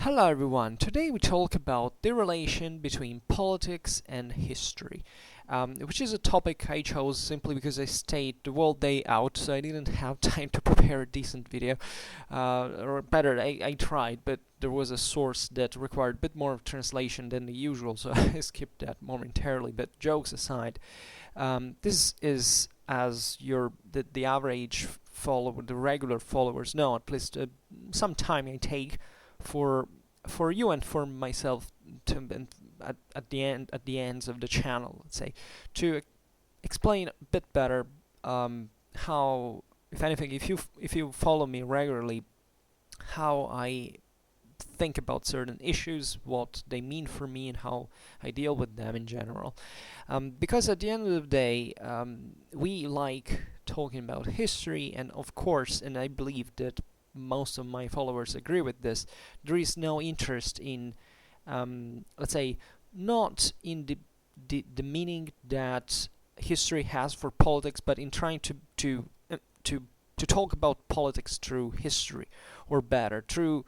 Hello everyone, today we talk about the relation between politics and history, which is a topic I chose simply because I stayed the whole day out, so I didn't have time to prepare a decent video, or better, I tried, but there was a source that required a bit more of translation than the usual, so I skipped that momentarily. But jokes aside, this is, as the average follower, the regular followers know, at least some time I take for you and for myself to at the ends of the channel, let's say, to explain a bit better how, if anything, if you follow me regularly, how I think about certain issues, what they mean for me, and how I deal with them in general. Because at the end of the day, we like talking about history, and of course, and I believe that most of my followers agree with this, there is no interest in, let's say, not in the meaning that history has for politics, but in trying to talk about politics through history, or better, through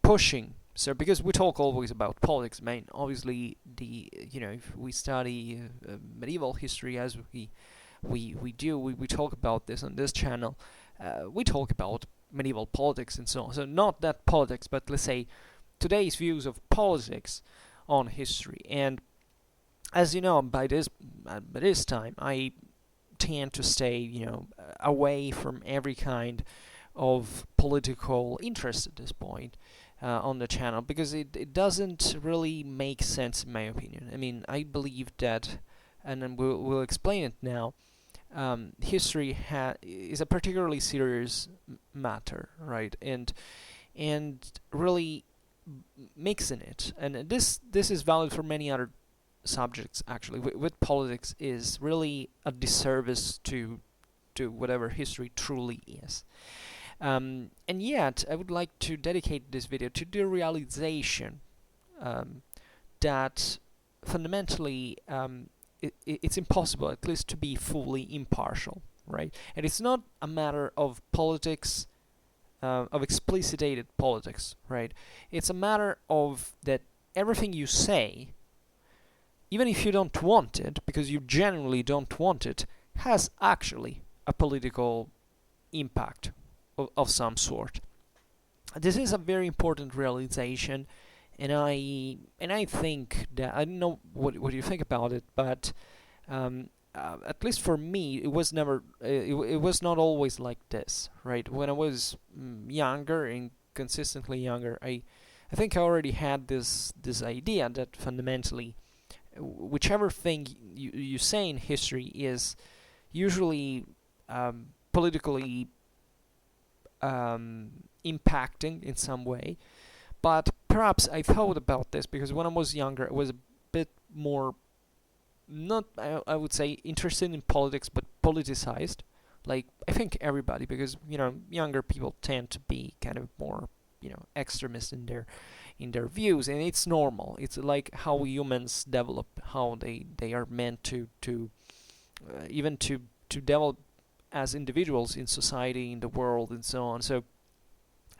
pushing. So, because we talk always about politics, obviously, if we study medieval history, as we do, we talk about this on this channel. We talk about medieval politics and so on. So not that politics, but let's say today's views of politics on history. And as you know, by this time, I tend to stay, away from every kind of political interest at this point on the channel, because it doesn't really make sense in my opinion. I mean, I believe that, and then we'll explain it now. History is a particularly serious matter, right? And really mixing it, and this is valid for many other subjects actually. With politics is really a disservice to whatever history truly is. And yet, I would like to dedicate this video to the realization that fundamentally it's impossible, at least, to be fully impartial, right? And it's not a matter of politics, of explicitated politics, right? It's a matter of that everything you say, even if you don't want it, because you genuinely don't want it, has actually a political impact of some sort. This is a very important realization. And I think that, I don't know what you think about it, but at least for me, it was never, it was not always like this, right? When I was younger, and consistently younger, I think I already had this idea that fundamentally, whichever thing you say in history is usually politically impacting in some way. But perhaps I thought about this because when I was younger, I was a bit more, not, I would say, interested in politics, but politicized. Like, I think everybody, because, younger people tend to be kind of more, extremist in their views, and it's normal. It's like how humans develop, how they are meant to even to develop as individuals in society, in the world, and so on. So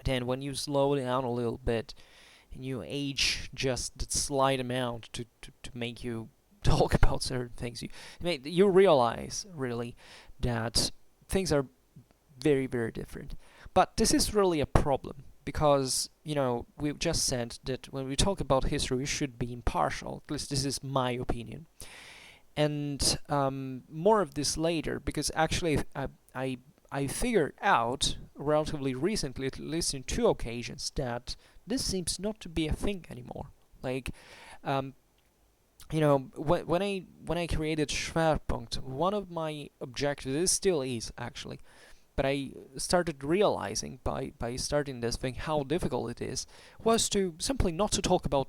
then when you slow down a little bit and you age just that slight amount to make you talk about certain things, you realize really that things are very, very different. But this is really a problem because, we've just said that when we talk about history, we should be impartial. At least this is my opinion. And more of this later, because actually I figured out relatively recently, at least in 2 occasions, that this seems not to be a thing anymore. Like, when I created Schwerpunkt, one of my objectives, this still is actually, but I started realizing by starting this thing how difficult it is, was to simply not to talk about,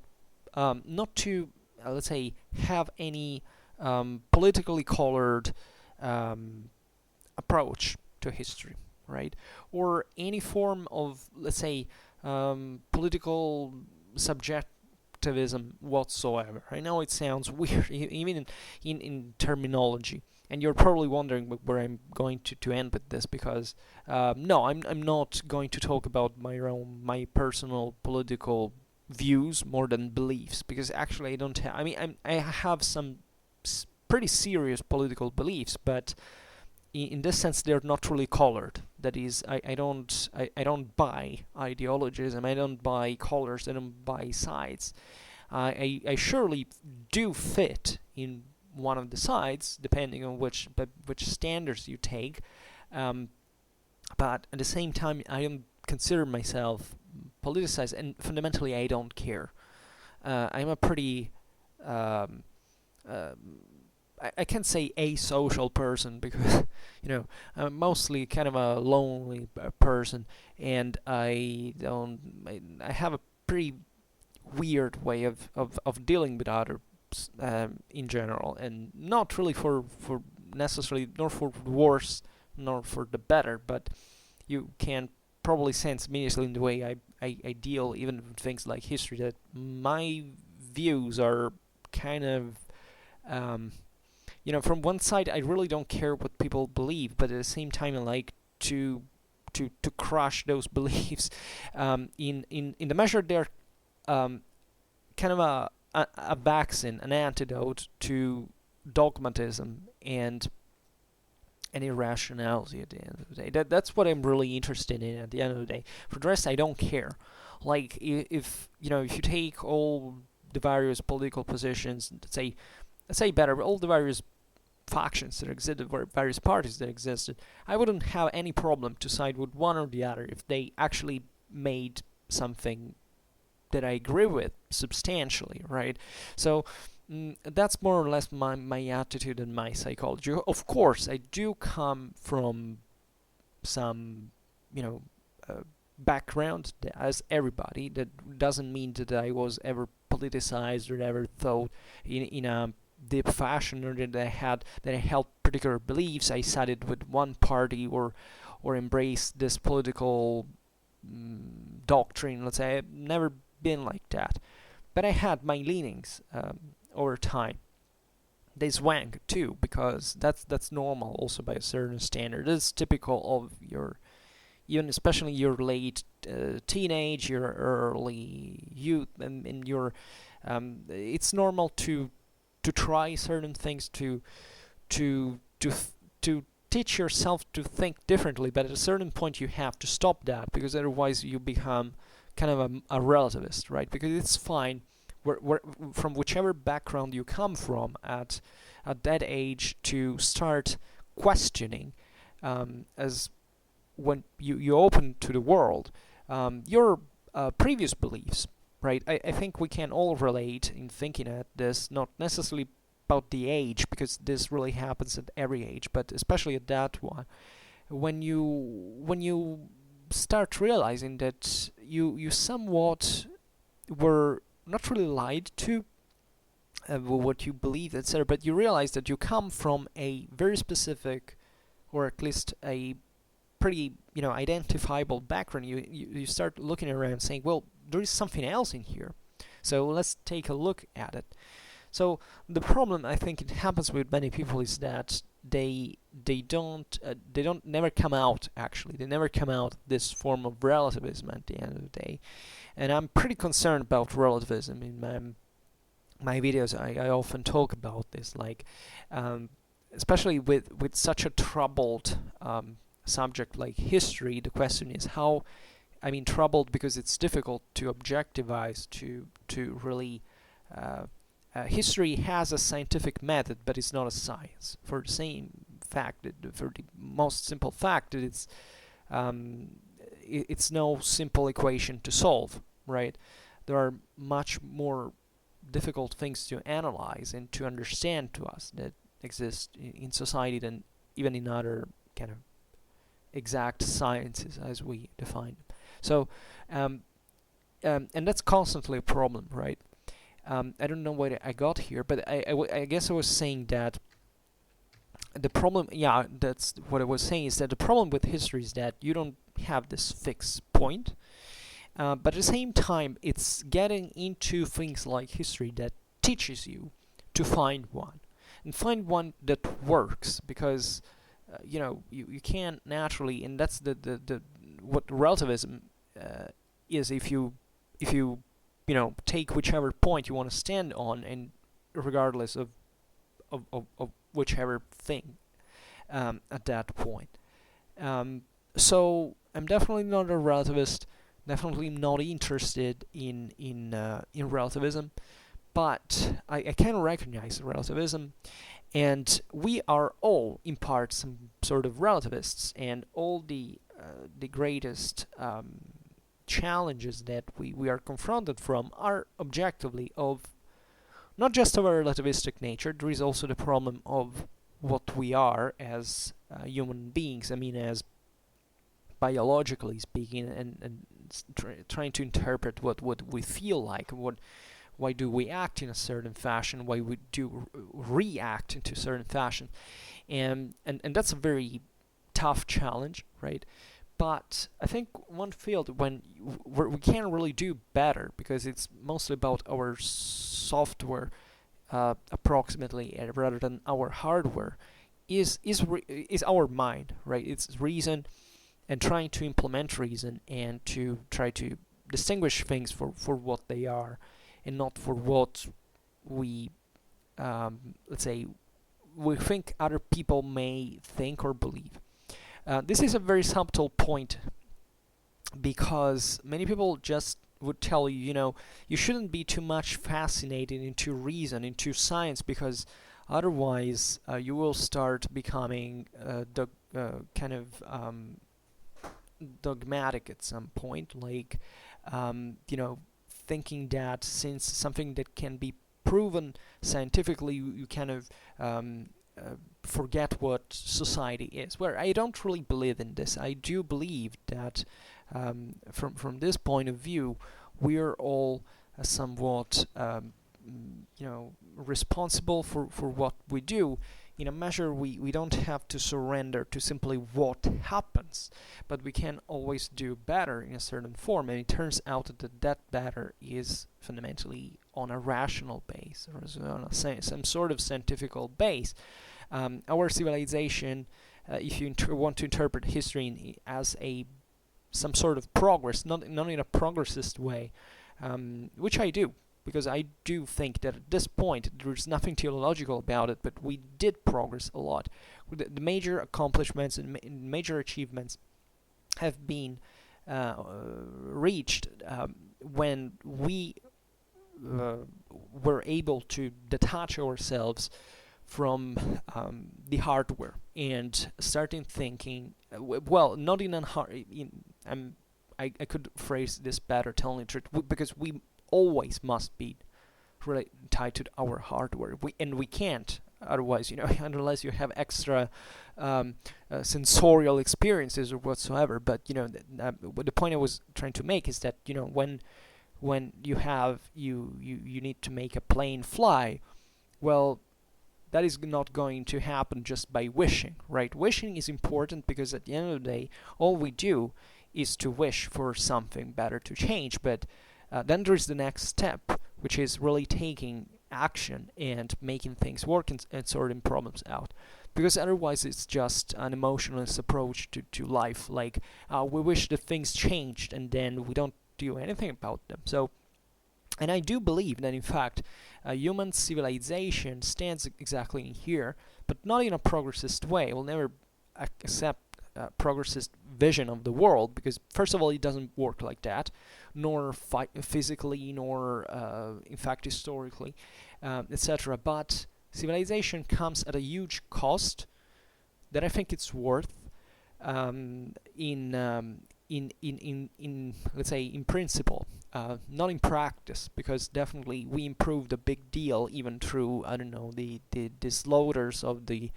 not to, let's say, have any politically colored approach to history, right? Or any form of, let's say, political subjectivism whatsoever. I know it sounds weird, even in terminology, and you're probably wondering where I'm going to end with this, because no, I'm not going to talk about my personal political views more than beliefs, because actually I don't have. I mean, I have some pretty serious political beliefs, but in this sense they're not really colored. That is, I don't buy ideologism. I don't buy colors. I don't buy sides. I surely do fit in one of the sides, depending on which standards you take. But at the same time, I don't consider myself politicized, and fundamentally, I don't care. I'm a pretty I can't say asocial person, because I'm mostly kind of a lonely person, and I have a pretty weird way of dealing with others in general, and not really for necessarily, nor for the worse nor for the better, but you can probably sense immediately in the way I deal even with things like history that my views are kind of from one side I really don't care what people believe, but at the same time I like to crush those beliefs in the measure they're kind of a vaccine, an antidote to dogmatism and irrationality at the end of the day. That's what I'm really interested in at the end of the day. For the rest, I don't care. Like, if you take all the various political positions, let's say better, all the various factions that existed, various parties that existed, I wouldn't have any problem to side with one or the other if they actually made something that I agree with substantially, right? So that's more or less my attitude and my psychology. Of course, I do come from some, background, as everybody. That doesn't mean that I was ever politicized or ever thought in a deep fashion, or that I held particular beliefs. I sided with one party or embraced this political doctrine. Let's say I've never been like that, but I had my leanings over time. They swang too, because that's normal also by a certain standard. It's typical of your, even especially your late teenage, your early youth, and in your it's normal to try certain things, to teach yourself to think differently, but at a certain point you have to stop that, because otherwise you become kind of a relativist, right? Because it's fine from whichever background you come from at that age to start questioning, as when you open to the world, your previous beliefs, right? I think we can all relate in thinking at this, not necessarily about the age, because this really happens at every age, but especially at that one, when you start realizing that you somewhat were not really lied to what you believe, etc., but you realize that you come from a very specific, or at least a pretty identifiable background. You start looking around saying, well, there is something else in here, so let's take a look at it. So the problem, I think, it happens with many people is that they never come out. Actually, they never come out this form of relativism at the end of the day, and I'm pretty concerned about relativism. In my videos, I often talk about this, like especially with such a troubled subject like history. The question is how. I mean, troubled because it's difficult to objectivize, to really. History has a scientific method, but it's not a science. For the same fact, for the most simple fact that it's no simple equation to solve, right? There are much more difficult things to analyze and to understand to us that exist in society than even in other kind of exact sciences as we define them. So, and that's constantly a problem, right? I don't know where I got here, but I guess I was saying that the problem, yeah, that's what I was saying, is that the problem with history is that you don't have this fixed point, but at the same time, it's getting into things like history that teaches you to find one, and find one that works, because you can't naturally, and that's the what relativism is. If you take whichever point you want to stand on, and regardless of whichever thing at that point. So I'm definitely not a relativist. Definitely not interested in relativism, but I can recognize relativism, and we are all in part some sort of relativists, and all the greatest challenges that we are confronted from are objectively of not just of a relativistic nature. There is also the problem of what we are as human beings. I mean, as biologically speaking, and trying to interpret what we feel like, why do we act in a certain fashion, why we do react into a certain fashion, and that's a very tough challenge, right? But I think one field we can really do better, because it's mostly about our software, approximately, rather than our hardware, is our mind, right? It's reason, and trying to implement reason, and to try to distinguish things for what they are, and not for what we, let's say, we think other people may think or believe. This is a very subtle point, because many people just would tell you, you shouldn't be too much fascinated into reason, into science, because otherwise you will start becoming kind of dogmatic at some point, like thinking that since something that can be proven scientifically, you kind of forget what society is. Where I don't really believe in this. I do believe that from this point of view, we are all somewhat responsible for what we do. In a measure, we don't have to surrender to simply what happens, but we can always do better in a certain form, and it turns out that better is fundamentally on a rational base, or on some sort of scientific base. Our civilization, if you want to interpret history as some sort of progress, not in a progressist way, which I do, because I do think that at this point there's nothing teleological about it, but we did progress a lot. The major accomplishments and major achievements have been reached when we were able to detach ourselves from the hardware and starting thinking, well, not in I could phrase this better, telling the truth, because we always must be really tied to our hardware. We can't otherwise, unless you have extra sensorial experiences or whatsoever. But the point I was trying to make is that when you need to make a plane fly, well, that is not going to happen just by wishing, right? Wishing is important because at the end of the day, all we do is to wish for something better to change. But then there's the next step, which is really taking action and making things work and sorting problems out. Because otherwise it's just an emotionalist approach to life, like we wish that things changed and then we don't do anything about them. So, and I do believe that in fact human civilization stands exactly in here, but not in a progressist way. We'll never accept progressist vision of the world, because first of all it doesn't work like that, nor physically, nor in fact historically, etc. But civilization comes at a huge cost that I think it's worth, in let's say in principle, not in practice, because definitely we improved a big deal even through, I don't know, the slaughters of the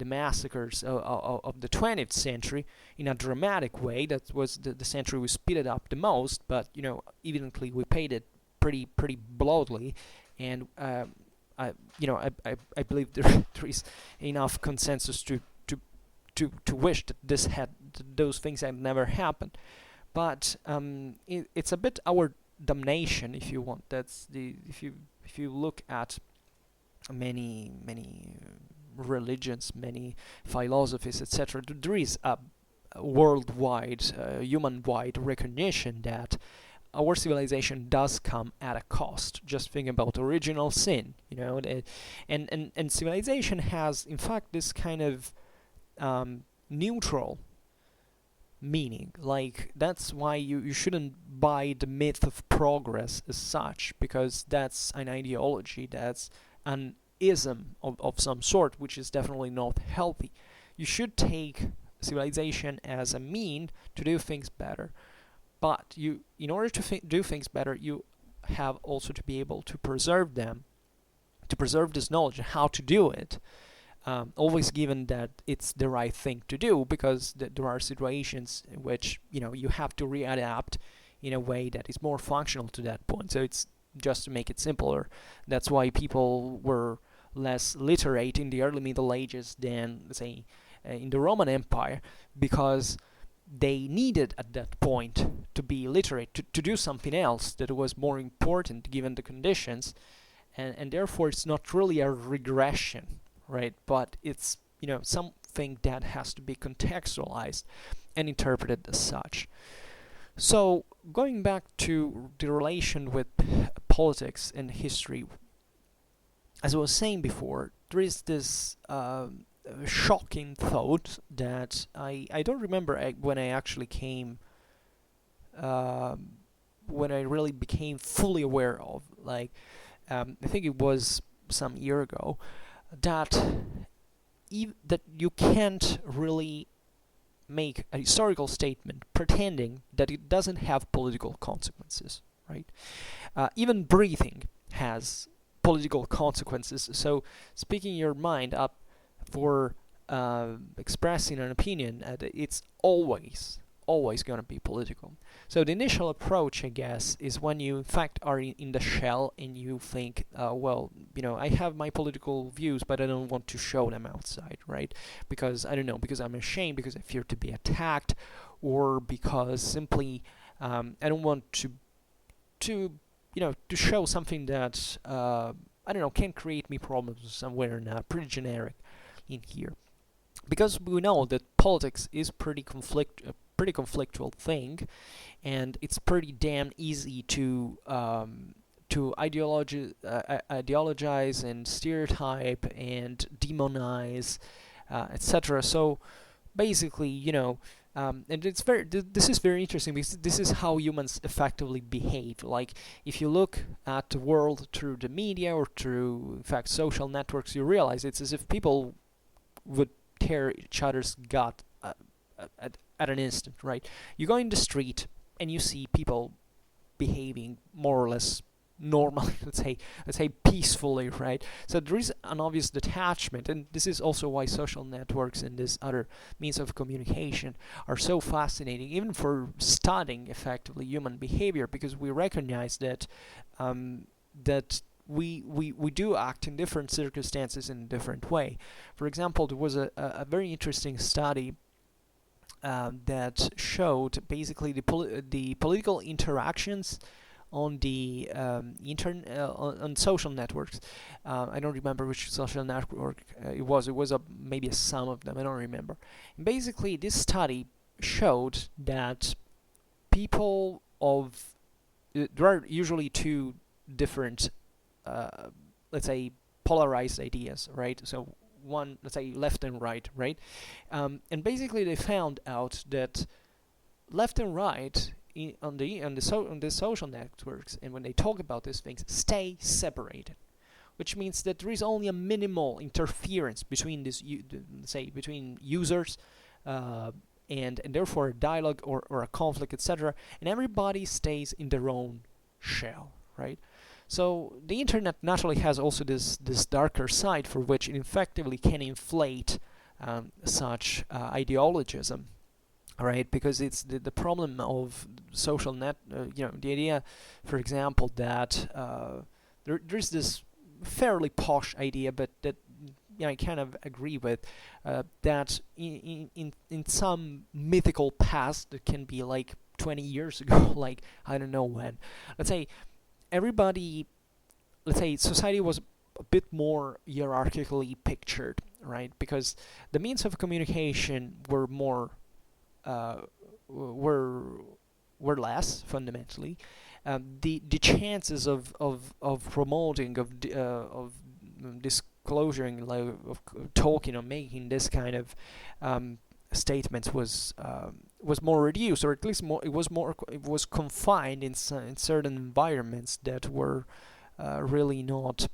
massacres of the 20th century in a dramatic way. That was the century we speeded up the most, but evidently we paid it pretty bloodily, and I believe there is enough consensus to wish that those things had never happened. But it's a bit our damnation, if you want. That's if you look at many religions, many philosophies, etc., there is a worldwide, human-wide recognition that our civilization does come at a cost. Just think about original sin, and civilization has, in fact, this kind of neutral meaning. Like, that's why you shouldn't buy the myth of progress as such, because that's an ideology, that's an ism of some sort, which is definitely not healthy. You should take civilization as a mean to do things better, but in order to do things better, you have also to be able to preserve them, to preserve this knowledge and how to do it, always given that it's the right thing to do, because there are situations in which you have to readapt in a way that is more functional to that point. So it's just to make it simpler. That's why people were less literate in the early Middle Ages than, say, in the Roman Empire, because they needed at that point to be literate, to do something else that was more important given the conditions, and therefore it's not really a regression, right? But it's something that has to be contextualized and interpreted as such. So going back to the relation with politics and history, as I was saying before, there is this shocking thought that I don't remember when I actually came, when I really became fully aware of, like, I think it was some year ago, that that you can't really make a historical statement pretending that it doesn't have political consequences, right? Even breathing has political consequences. So speaking your mind up for expressing an opinion, it's always going to be political. So the initial approach, I guess, is when you in fact are in the shell and you think, well, I have my political views, but I don't want to show them outside, right? Because I don't know, because I'm ashamed, because I fear to be attacked, or because simply I don't want to show something that I don't know, can create me problems somewhere, and pretty generic in here. Because we know that politics is pretty conflictual thing, and it's pretty damn easy to ideologize and stereotype and demonize, etc. So basically, and this is very interesting, because this is how humans effectively behave. Like, if you look at the world through the media or through, in fact, social networks, you realize it's as if people would tear each other's gut at an instant, right? You go in the street and you see people behaving more or less normally, let's say peacefully, right? So there is an obvious detachment, and this is also why social networks and this other means of communication are so fascinating, even for studying effectively human behavior, because we recognize that that we do act in different circumstances in a different way. For example, there was a very interesting study that showed basically the political interactions on the on social networks. I don't remember which social network it was. It was maybe a sum of them. I don't remember. And basically, this study showed that people of there are usually two different, let's say, polarized ideas, right? So one, let's say, left and right, right? And basically, they found out that left and right on the social networks, and when they talk about these things, stay separated, which means that there is only a minimal interference between between users, and therefore a dialogue or a conflict, etc. And everybody stays in their own shell, right? So the internet naturally has also this darker side, for which it effectively can inflate such ideologism. Right, because it's the problem of social the idea, for example, that there's this fairly posh idea, but that I kind of agree with, that in some mythical past, that can be like 20 years ago, like I don't know when, let's say society was a bit more hierarchically pictured, right? Because the means of communication were more were less fundamentally, the chances of promoting of disclosing, like, of talking or making this kind of statements was more reduced, or at least it was confined in certain environments that were really not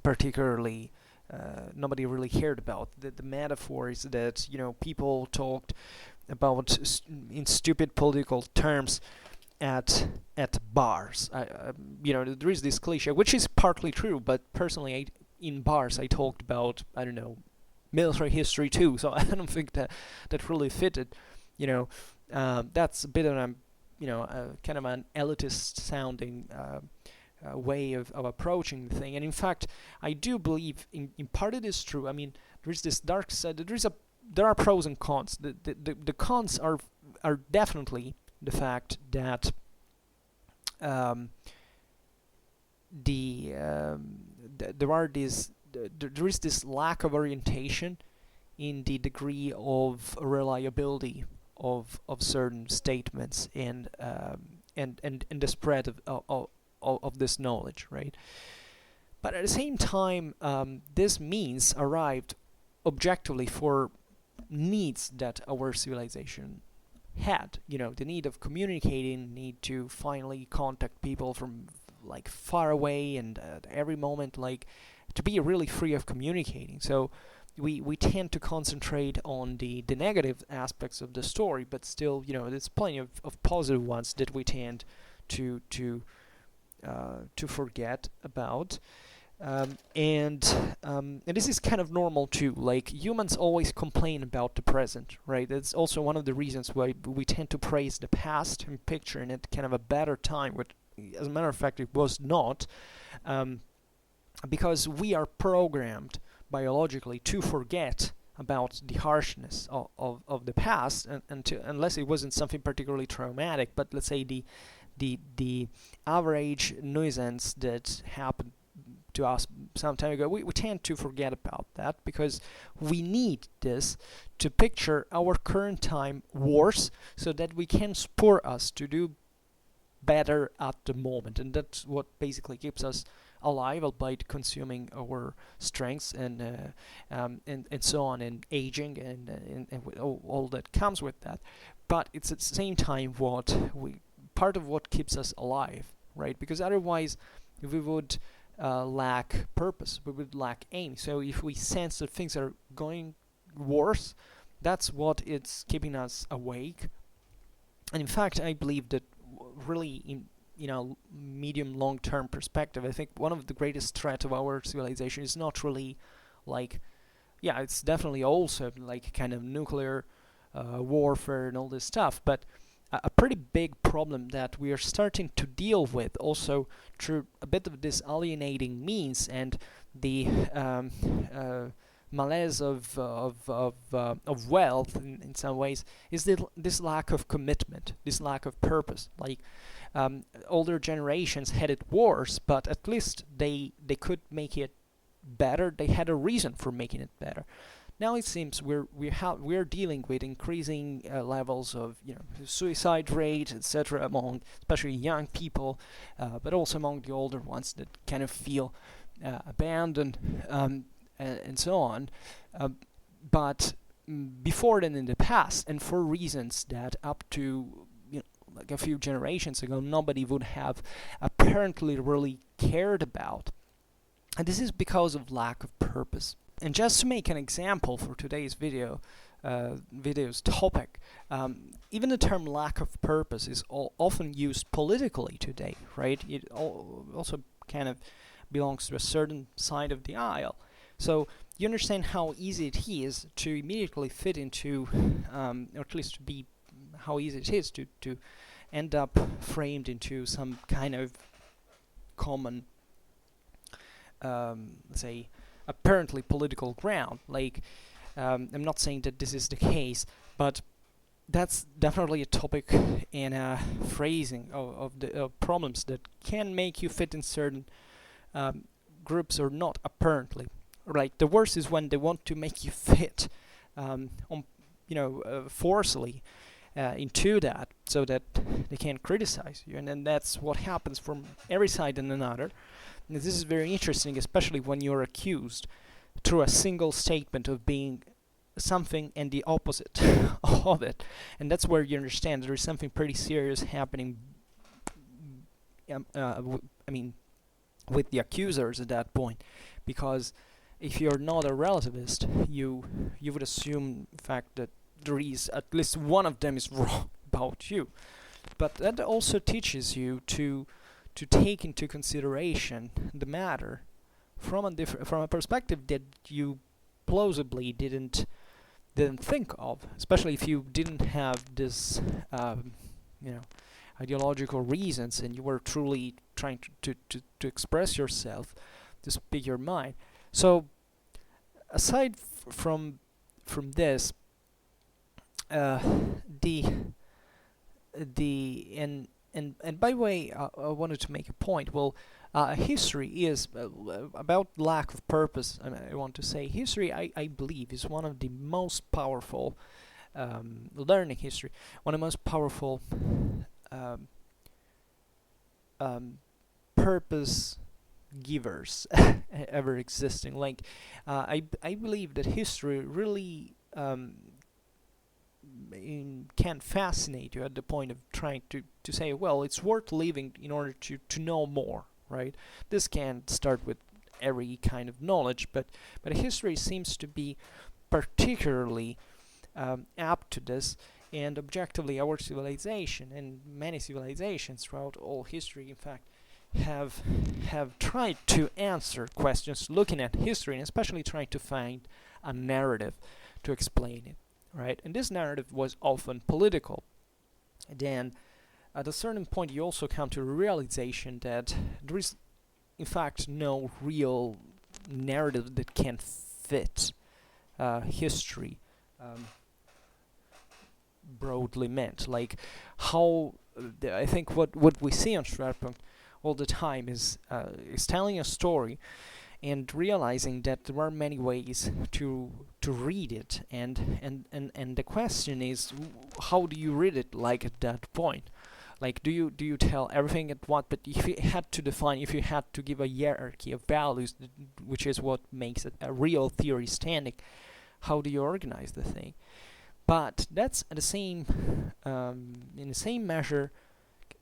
particularly nobody really cared about. The metaphor is that, people talked about in stupid political terms at bars. There is this cliche, which is partly true, but personally, in bars I talked about, I don't know, military history too. So I don't think that really fitted. That's a bit of kind of an elitist sounding way of approaching the thing. And in fact, I do believe in part it is true. I mean, there is this dark side. There are pros and cons. The cons are definitely the fact that there is this lack of orientation in the degree of reliability of certain statements and the spread of this knowledge, right? But at the same time, this means arrived objectively for needs that our civilization had. The need of communicating, need to finally contact people from like far away and at every moment, like to be really free of communicating. So we tend to concentrate on the negative aspects of the story, but still, there's plenty of positive ones that we tend to forget about. And this is kind of normal too. Like, humans always complain about the present, right? That's also one of the reasons why we tend to praise the past and picture in it kind of a better time, which, as a matter of fact, it was not, because we are programmed biologically to forget about the harshness of the past, and unless it wasn't something particularly traumatic. But let's say the average nuisance that happened to us some time ago, we tend to forget about that because we need this to picture our current time worse, so that we can spur us to do better at the moment. And that's what basically keeps us alive, albeit consuming our strengths and so on, and aging and all that comes with that. But it's at the same time part of what keeps us alive, right? Because otherwise we would lack purpose, we would lack aim. So if we sense that things are going worse, that's what it's keeping us awake. And in fact, I believe that really in medium long term perspective, I think one of the greatest threat of our civilization is not really like, it's definitely also like kind of nuclear warfare and all this stuff, but a pretty big problem that we are starting to deal with also through a bit of this alienating means and the malaise of wealth in some ways, is this lack of commitment, this lack of purpose. Like, older generations had it worse, but at least they could make it better. They had a reason for making it better. Now it seems we're dealing with increasing levels of suicide rate, etc., among especially young people, but also among the older ones that kind of feel abandoned and so on. But before then, in the past, and for reasons that up to like a few generations ago nobody would have apparently really cared about, and this is because of lack of purpose. And just to make an example for today's video's topic, even the term lack of purpose is often used politically today, right? It also kind of belongs to a certain side of the aisle. So you understand how easy it is to immediately fit into, or at least to be, how easy it is to end up framed into some kind of common, let's say, apparently political ground. Like, I'm not saying that this is the case, but that's definitely a topic and a phrasing of the problems that can make you fit in certain groups or not, apparently. Like, the worst is when they want to make you fit forcefully into that. so that they can't criticize you. And then that's what happens from every side and another. And this is very interesting, especially when you're accused through a single statement of being something and the opposite of it. And that's where you understand there is something pretty serious happening. I mean, with the accusers at that point, because if you're not a relativist, you would assume, in fact, that there is at least one of them is wrong about you. But that also teaches you to take into consideration the matter from a perspective that you plausibly didn't think of, especially if you didn't have this ideological reasons and you were truly trying to express yourself, to speak your mind. So aside from this, and by the way, I wanted to make a point. Well, history is about lack of purpose. I want to say history, I believe, is one of the most powerful learning history, one of the most powerful purpose givers ever existing. Like, I believe that history really can fascinate you at the point of trying to say, well, it's worth living in order to know more, right? This can start with every kind of knowledge, but history seems to be particularly apt to this. And objectively, our civilization and many civilizations throughout all history, in fact, have tried to answer questions looking at history, and especially trying to find a narrative to explain it, right? And this narrative was often political. And then at a certain point you also come to the realization that there is in fact no real narrative that can fit history, broadly meant. Like how I think what we see on Schwerpunkt all the time is telling a story and realizing that there are many ways to read it, and the question is, how do you read it? Like at that point, like do you tell everything at once? But if you had to define, if you had to give a hierarchy of values, which is what makes a real theory standing, how do you organize the thing? But that's at the same in the same measure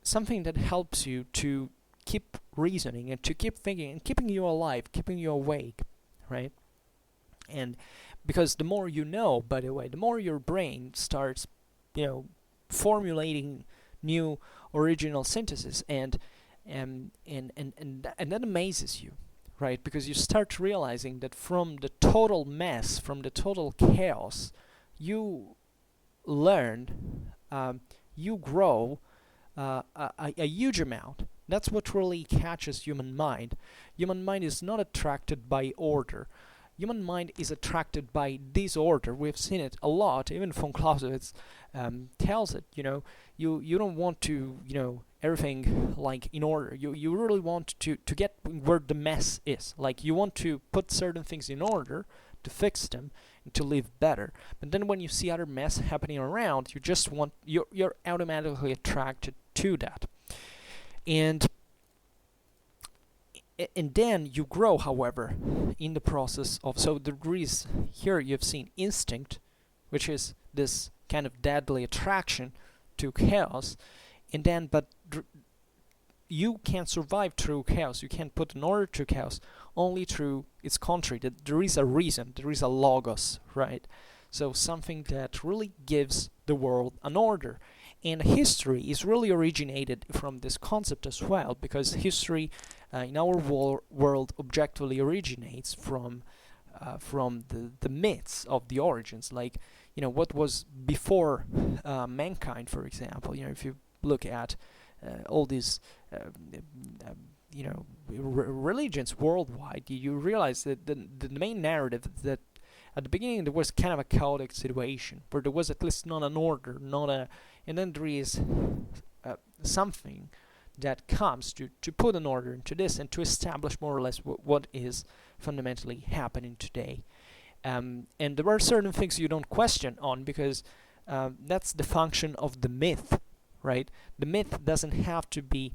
something that helps you to keep reasoning and to keep thinking and keeping you alive, keeping you awake, right? And because the more you know, by the way, the more your brain starts, formulating new original synthesis, and that amazes you, right? Because you start realizing that from the total mess, from the total chaos, you learn, you grow a huge amount. That's what really catches human mind. Human mind is not attracted by order. Human mind is attracted by disorder. We've seen it a lot. Even von Clausewitz tells it. You don't want to, everything like in order. You really want to get where the mess is. Like you want to put certain things in order to fix them and to live better. But then when you see other mess happening around, you're automatically attracted to that. And then you grow, however, in the process of, so there is, here you've seen instinct, which is this kind of deadly attraction to chaos, and then, but you can survive through chaos, you can put an order to chaos only through its contrary, that there is a reason, there is a logos, right? So something that really gives the world an order. And history is really originated from this concept as well, because history in our world objectively originates from the myths of the origins, like what was before mankind, for example. If you look at all these religions worldwide, you realize that the main narrative that at the beginning there was kind of a chaotic situation where there was at least not an order, and then there is something that comes to put an order into this and to establish more or less what is fundamentally happening today. And there are certain things you don't question on, because that's the function of the myth, right? The myth doesn't have to be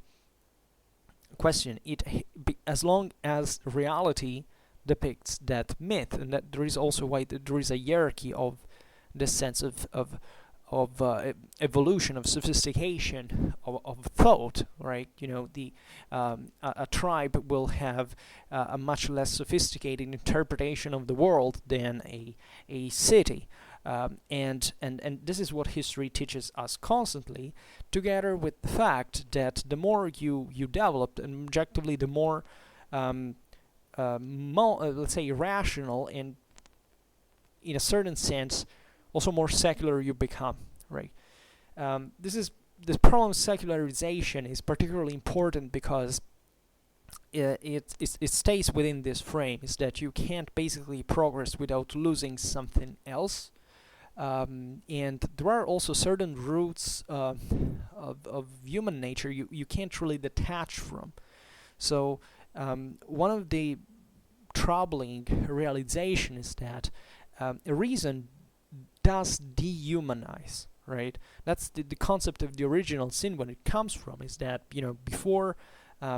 questioned. As long as reality depicts that myth, and that there is also why there is a hierarchy of this sense of evolution, of sophistication, of thought, right? A tribe will have a much less sophisticated interpretation of the world than a city. And this is what history teaches us constantly, together with the fact that the more you develop, and objectively the more let's say rational, and in a certain sense also more secular you become, right? This problem of secularization is particularly important because it stays within this frame, is that you can't basically progress without losing something else. And there are also certain roots of human nature you can't really detach from. So one of the troubling realization is that a reason does dehumanize, right? That's the concept of the original sin, when it comes from, is that, before,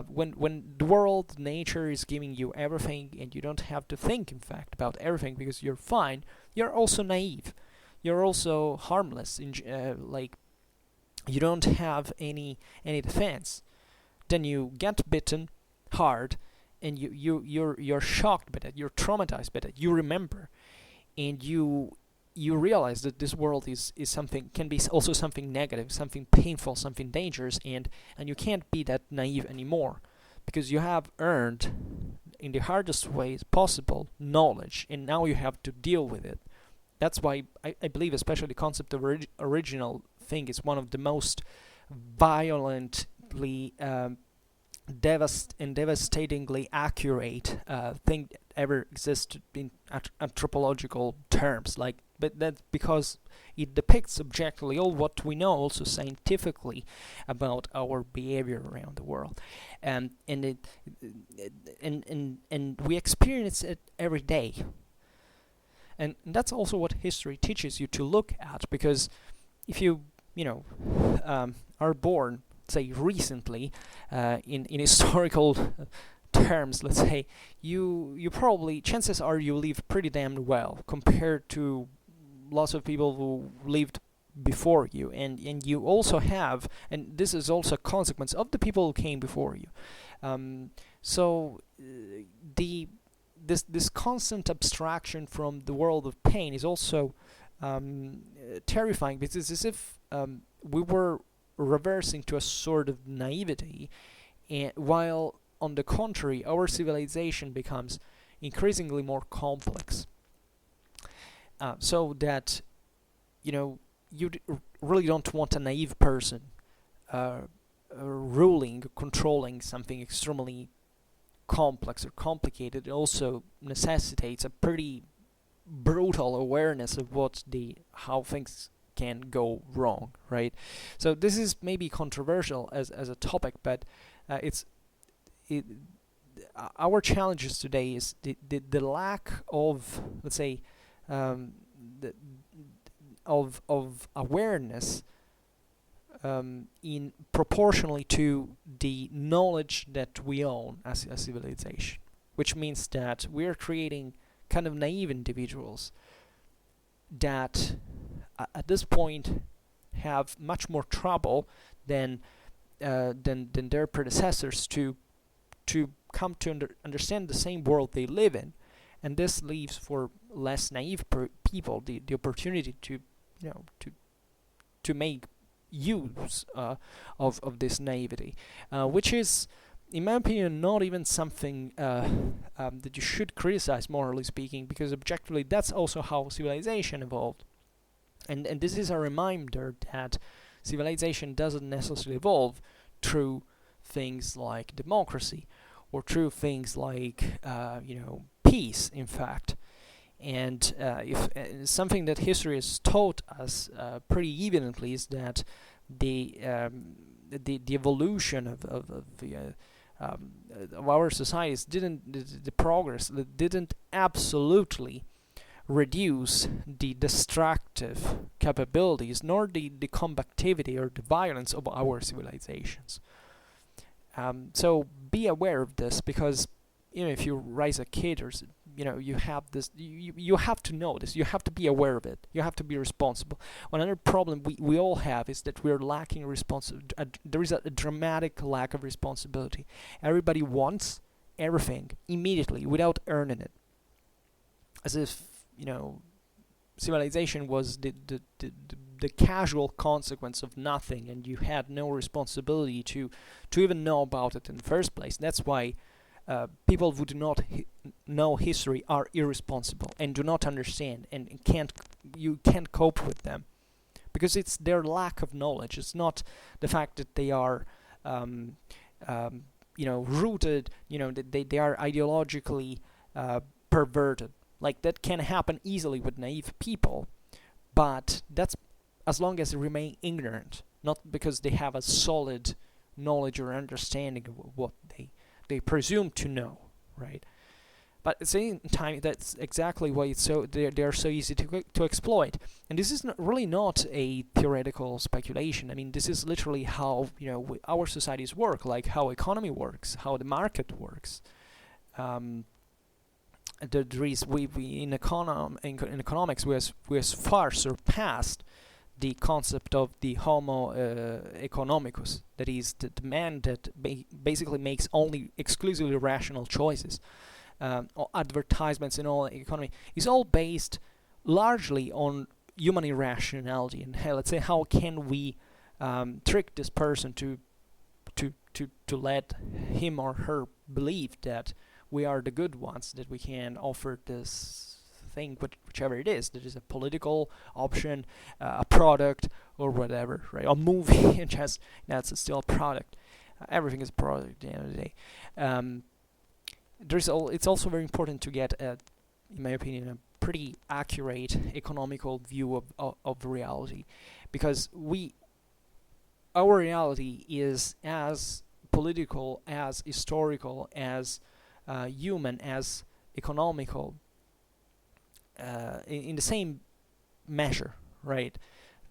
when the world, nature is giving you everything, and you don't have to think, in fact, about everything because you're fine, you're also naive. You're also harmless, like, you don't have any defense. Then you get bitten hard, and you're shocked by that, you're traumatized by that, you remember, and you realize that this world is something, can be also something negative, something painful, something dangerous, and you can't be that naive anymore, because you have earned, in the hardest ways possible, knowledge, and now you have to deal with it. That's why I believe especially the concept of original thing is one of the most violently devastatingly accurate thing that ever existed in anthropological terms. But that's because it depicts objectively all what we know, also scientifically, about our behavior around the world, and we experience it every day. And that's also what history teaches you to look at, because if you are born, say, recently, in historical terms, let's say, you probably, chances are you live pretty damn well compared to lots of people who lived before you, and you also have, and this is also a consequence of the people who came before you. This constant abstraction from the world of pain is also terrifying, because it's as if we were reversing to a sort of naivety, and while on the contrary our civilization becomes increasingly more complex, so that really don't want a naive person ruling, controlling something extremely complex or complicated. It also necessitates a pretty brutal awareness of how things can go wrong, right? So this is maybe controversial as a topic, but our challenges today is the lack of, let's say, of awareness in proportionally to the knowledge that we own as a civilization, which means that we're creating kind of naive individuals that at this point have much more trouble than their predecessors to come to understand the same world they live in, and this leaves for less naive people the opportunity to make use of this naivety, which is, in my opinion, not even something that you should criticize, morally speaking, because objectively that's also how civilization evolved. And this is a reminder that civilization doesn't necessarily evolve through things like democracy or through things like peace, in fact. And if something that history has taught us pretty evidently is that the evolution of our societies the progress didn't absolutely reduce the destructive capabilities nor the combativity or the violence of our civilizations. So be aware of this, because if you raise a kid, or you have this, you have to know this, you have to be aware of it, you have to be responsible. Another problem we all have is that we're lacking there is a dramatic lack of responsibility. Everybody wants everything immediately without earning it, as if civilization was the casual consequence of nothing, and you had no responsibility to even know about it in the first place. That's why people who do not know history are irresponsible and do not understand, and you can't cope with them, because it's their lack of knowledge. It's not the fact that they are rooted, that they are ideologically perverted. Like, that can happen easily with naive people, but that's as long as they remain ignorant, not because they have a solid knowledge or understanding of what they presume to know, right? But at the same time, that's exactly why they are so easy to exploit. And this is really not a theoretical speculation. I mean, this is literally how our societies work, like how economy works, how the market works. There is in economics we has far surpassed the concept of the Homo economicus, that is the man that basically makes only exclusively rational choices. Advertisements in all economy is all based largely on human irrationality, and let's say, how can we trick this person to let him or her believe that we are the good ones, that we can offer this thing, whichever it is, that is a political option, a product, or whatever, right? A movie, and just that's still a product. Everything is a product at the end of the day. It's also very important to get, in my opinion, a pretty accurate economical view of reality, because our reality is as political, as historical, as human, as economical, in the same measure, right?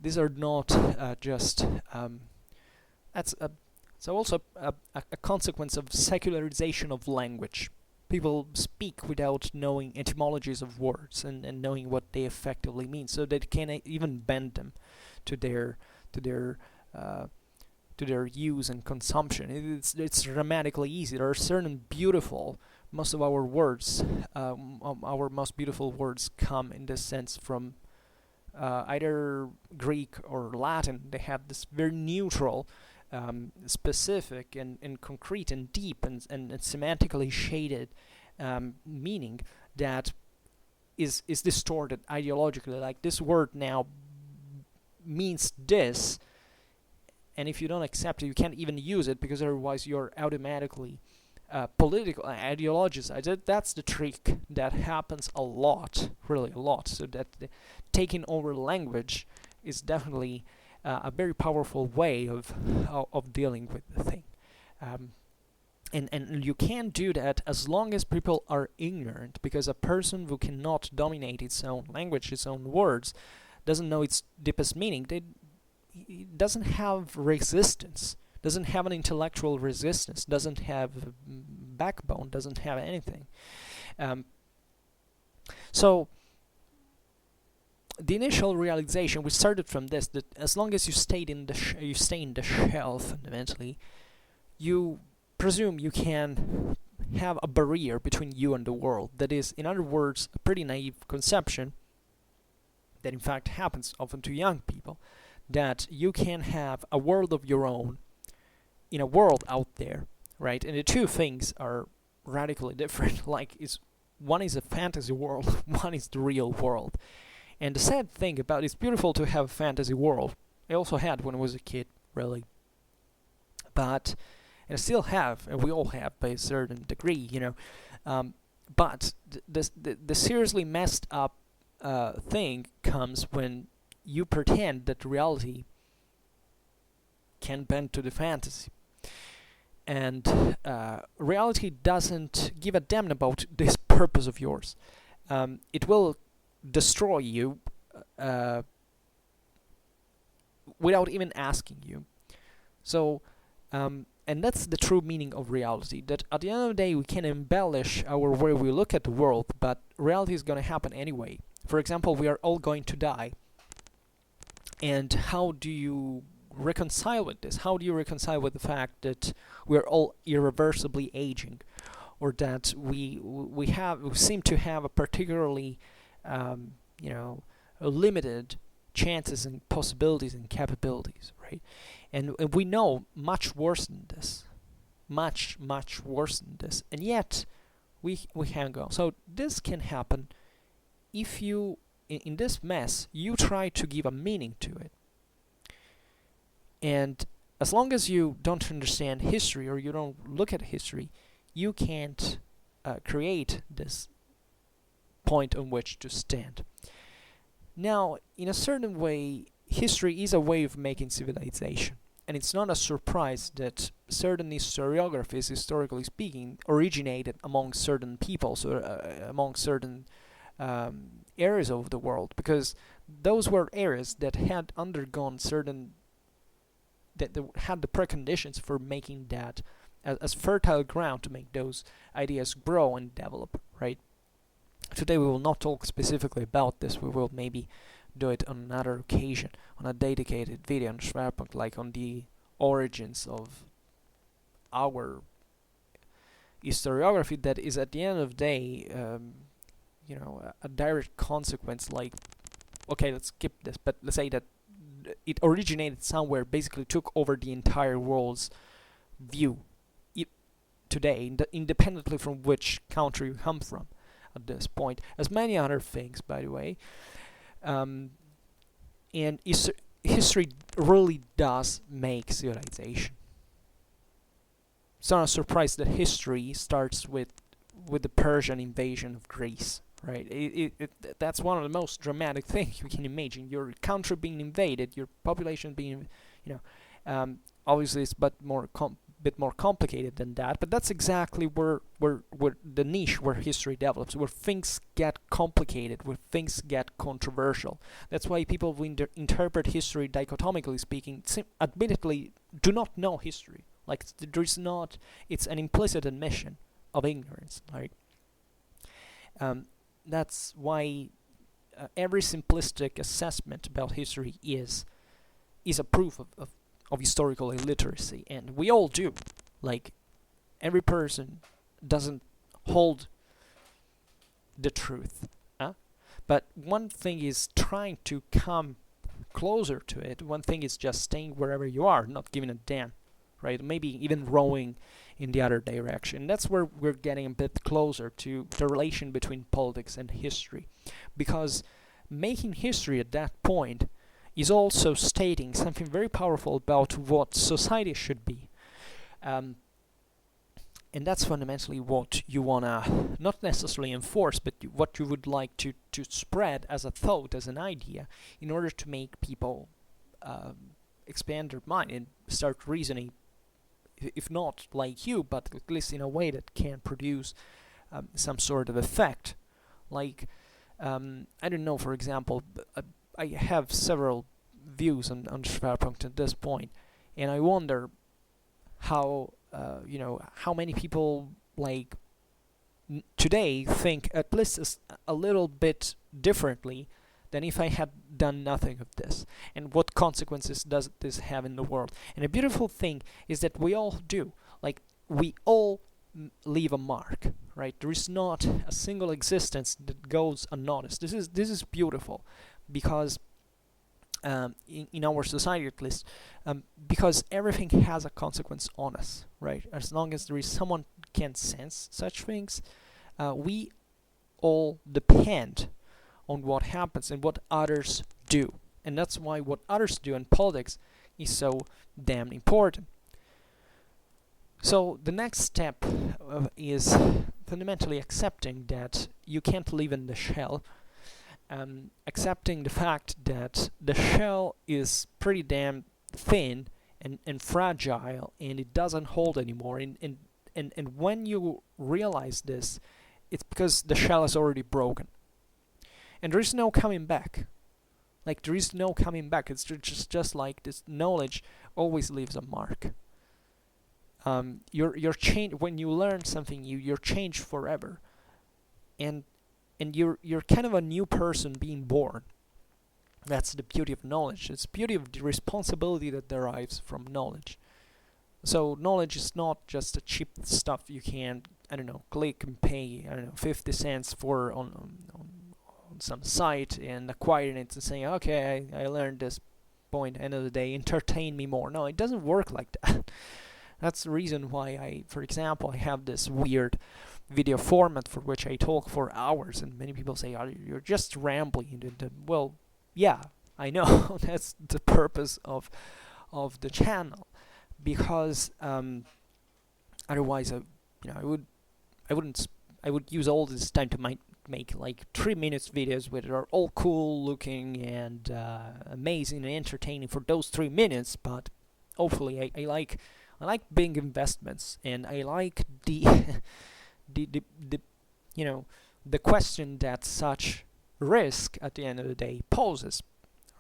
These are not just that's also a consequence of secularization of language. People speak without knowing etymologies of words and knowing what they effectively mean, so they can't even bend them to their use and consumption. It's dramatically easy. There are certain beautiful, most of our words, our most beautiful words come in this sense from either Greek or Latin. They have this very neutral, specific and concrete and deep and semantically shaded meaning that is distorted ideologically. Like, this word now means this, and if you don't accept it, you can't even use it, because otherwise you're automatically political, ideologized. That's the trick that happens a lot, really a lot. So that taking over language is definitely a very powerful way of dealing with the thing. And you can't do that as long as people are ignorant, because a person who cannot dominate its own language, its own words, doesn't know its deepest meaning. He doesn't have resistance, doesn't have an intellectual resistance, doesn't have backbone, doesn't have anything. So the initial realization, we started from this, that as long as you stay in the shell, fundamentally, you presume you can have a barrier between you and the world. That is, in other words, a pretty naive conception that in fact happens often to young people, that you can have a world of your own in a world out there, right? And the two things are radically different. Like, one is a fantasy world, one is the real world. And the sad thing about it's beautiful to have a fantasy world. I also had when I was a kid, really. And I still have, and we all have by a certain degree, but the seriously messed up thing comes when you pretend that reality can bend to the fantasy. And reality doesn't give a damn about this purpose of yours. It will destroy you uh, without even asking you. So, and that's the true meaning of reality. That at the end of the day, we can embellish our way we look at the world, but reality is going to happen anyway. For example, we are all going to die. And how do you reconcile with this? How do you reconcile with the fact that we're all irreversibly aging, or that we seem to have a particularly you know, limited chances and possibilities and capabilities, right? And we know much worse than this, much worse than this, and yet we hang on. So this can happen if you, in this mess, you try to give a meaning to it. And as long as you don't understand history, or you don't look at history, you can't create this point on which to stand. Now, in a certain way, history is a way of making civilization. And it's not a surprise that certain historiographies, historically speaking, originated among certain peoples, or among certain areas of the world, because those were areas that had undergone certain, that had the preconditions for making that as fertile ground to make those ideas grow and develop, right? Today we will not talk specifically about this. We will maybe do it on another occasion, on a dedicated video on Schwerpunkt, like on the origins of our historiography, that is at the end of the day, you know, a direct consequence. Like, okay, let's skip this, but let's say that it originated somewhere, basically took over the entire world's view today, independently from which country you come from at this point, as many other things, by the way. And history really does make civilization. It's not a surprise that history starts with the Persian invasion of Greece, right? That's one of the most dramatic things you can imagine. Your country being invaded, your population being, you know, obviously it's bit more complicated than that, but that's exactly where the niche where history develops, where things get complicated, where things get controversial. That's why people who interpret history dichotomically speaking, admittedly do not know history. Like, there is not, it's an implicit admission of ignorance. Like, that's why every simplistic assessment about history is a proof of historical illiteracy, and we all do. Like, every person doesn't hold the truth, but one thing is trying to come closer to it. One thing is just staying wherever you are, not giving a damn, right? Maybe even rowing in the other direction. That's where we're getting a bit closer to the relation between politics and history, because making history at that point is also stating something very powerful about what society should be. And that's fundamentally what you want to not necessarily enforce, but what you would like to spread as a thought, as an idea, in order to make people expand their mind and start reasoning, if not like you, but at least in a way that can produce some sort of effect. Like, I don't know, for example, I have several views on Schwerpunkt at this point, and I wonder how you know, how many people like today think at least a little bit differently than if I had done nothing of this, and what consequences does this have in the world. And a beautiful thing is that we all do, like, we all leave a mark, right? There is not a single existence that goes unnoticed. This is beautiful, because in our society at least, because everything has a consequence on us, right? As long as there is someone can sense such things, we all depend on what happens and what others do. And that's why what others do in politics is so damn important. So the next step is fundamentally accepting that you can't live in the shell, accepting the fact that the shell is pretty damn thin and fragile, and it doesn't hold anymore. And when you realize this, it's because the shell is already broken. and there is no coming back. Like, there is no coming back. It's just like this knowledge always leaves a mark. You're changed when you learn something. You're changed forever, and you're kind of a new person being born. That's the beauty of knowledge. It's the beauty of the responsibility that derives from knowledge. So knowledge is not just a cheap stuff you can, I don't know, click and pay, I don't know, 50 cents for on some site and acquiring it and saying, okay, I learned this point, end of the day, entertain me more. No, it doesn't work like that. That's the reason why for example, I have this weird video format for which I talk for hours, and many people say, oh, you're just rambling. Well, yeah, I know. That's the purpose of the channel, because otherwise, I would use all this time to make like 3 minutes videos which are all cool looking and amazing and entertaining for those 3 minutes. But hopefully, I like big investments, and I like the the question that such risk at the end of the day poses,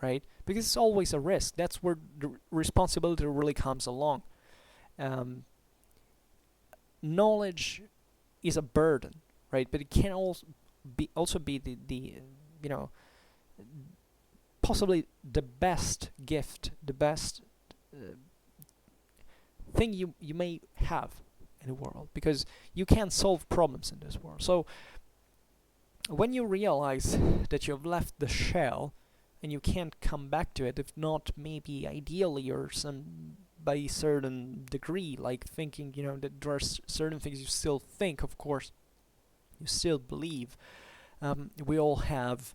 right? Because it's always a risk. That's where the responsibility really comes along. Knowledge is a burden, right? But it can also be the possibly the best gift, the best thing you may have in the world, because you can solve problems in this world. So when you realize that you have left the shell and you can't come back to it, if not maybe ideally or by a certain degree, like thinking, that there are certain things you still think, of course, you still believe. We all have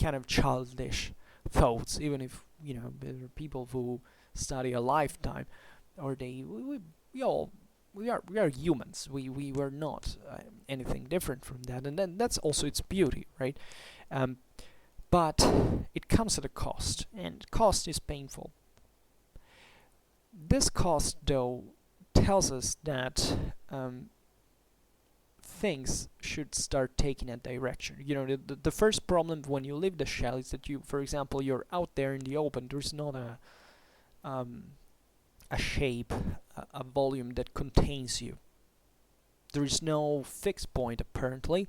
kind of childish thoughts, even if, there are people who study a lifetime, or we are humans. We were not anything different from that, and then that's also its beauty, right? But it comes at a cost, and cost is painful. This cost, though, tells us that things should start taking a direction. The first problem when you leave the shell is that for example, you're out there in the open. There's not a shape, a volume that contains you. There is no fixed point, apparently.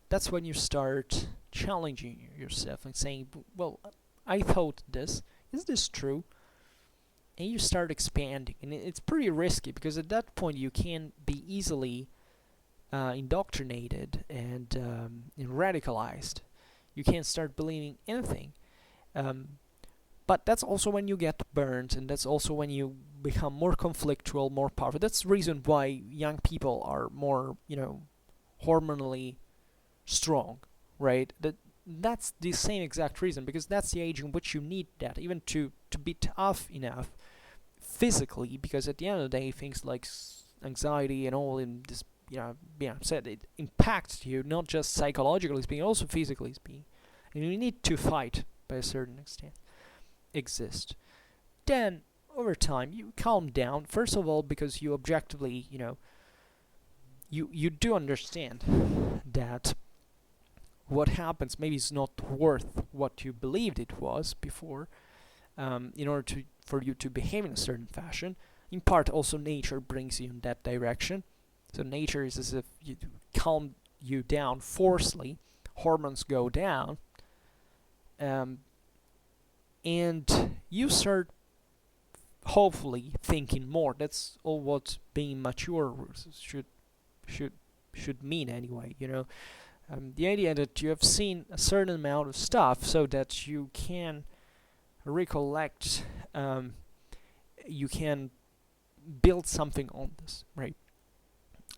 That's when you start challenging yourself and saying, well, I thought this. Is this true? And you start expanding. And it's pretty risky, because at that point you can be easily indoctrinated and radicalized. You can't start believing anything. But that's also when you get burned, and that's also when you become more conflictual, more powerful. That's the reason why young people are more, hormonally strong, right? That's the same exact reason, because that's the age in which you need that, even to be tough enough physically, because at the end of the day, things like anxiety and all in this, said, it impacts you, not just psychologically speaking, also physically speaking. And you need to fight, by a certain extent, exist. Then, over time, you calm down, first of all, because you objectively, you do understand that what happens maybe is not worth what you believed it was before, in order for you to behave in a certain fashion. In part, also, nature brings you in that direction. So nature is as if you calm you down forcefully, hormones go down, and you start hopefully thinking more. That's all what being mature should mean anyway. The idea that you have seen a certain amount of stuff so that you can recollect, you can build something on this, right?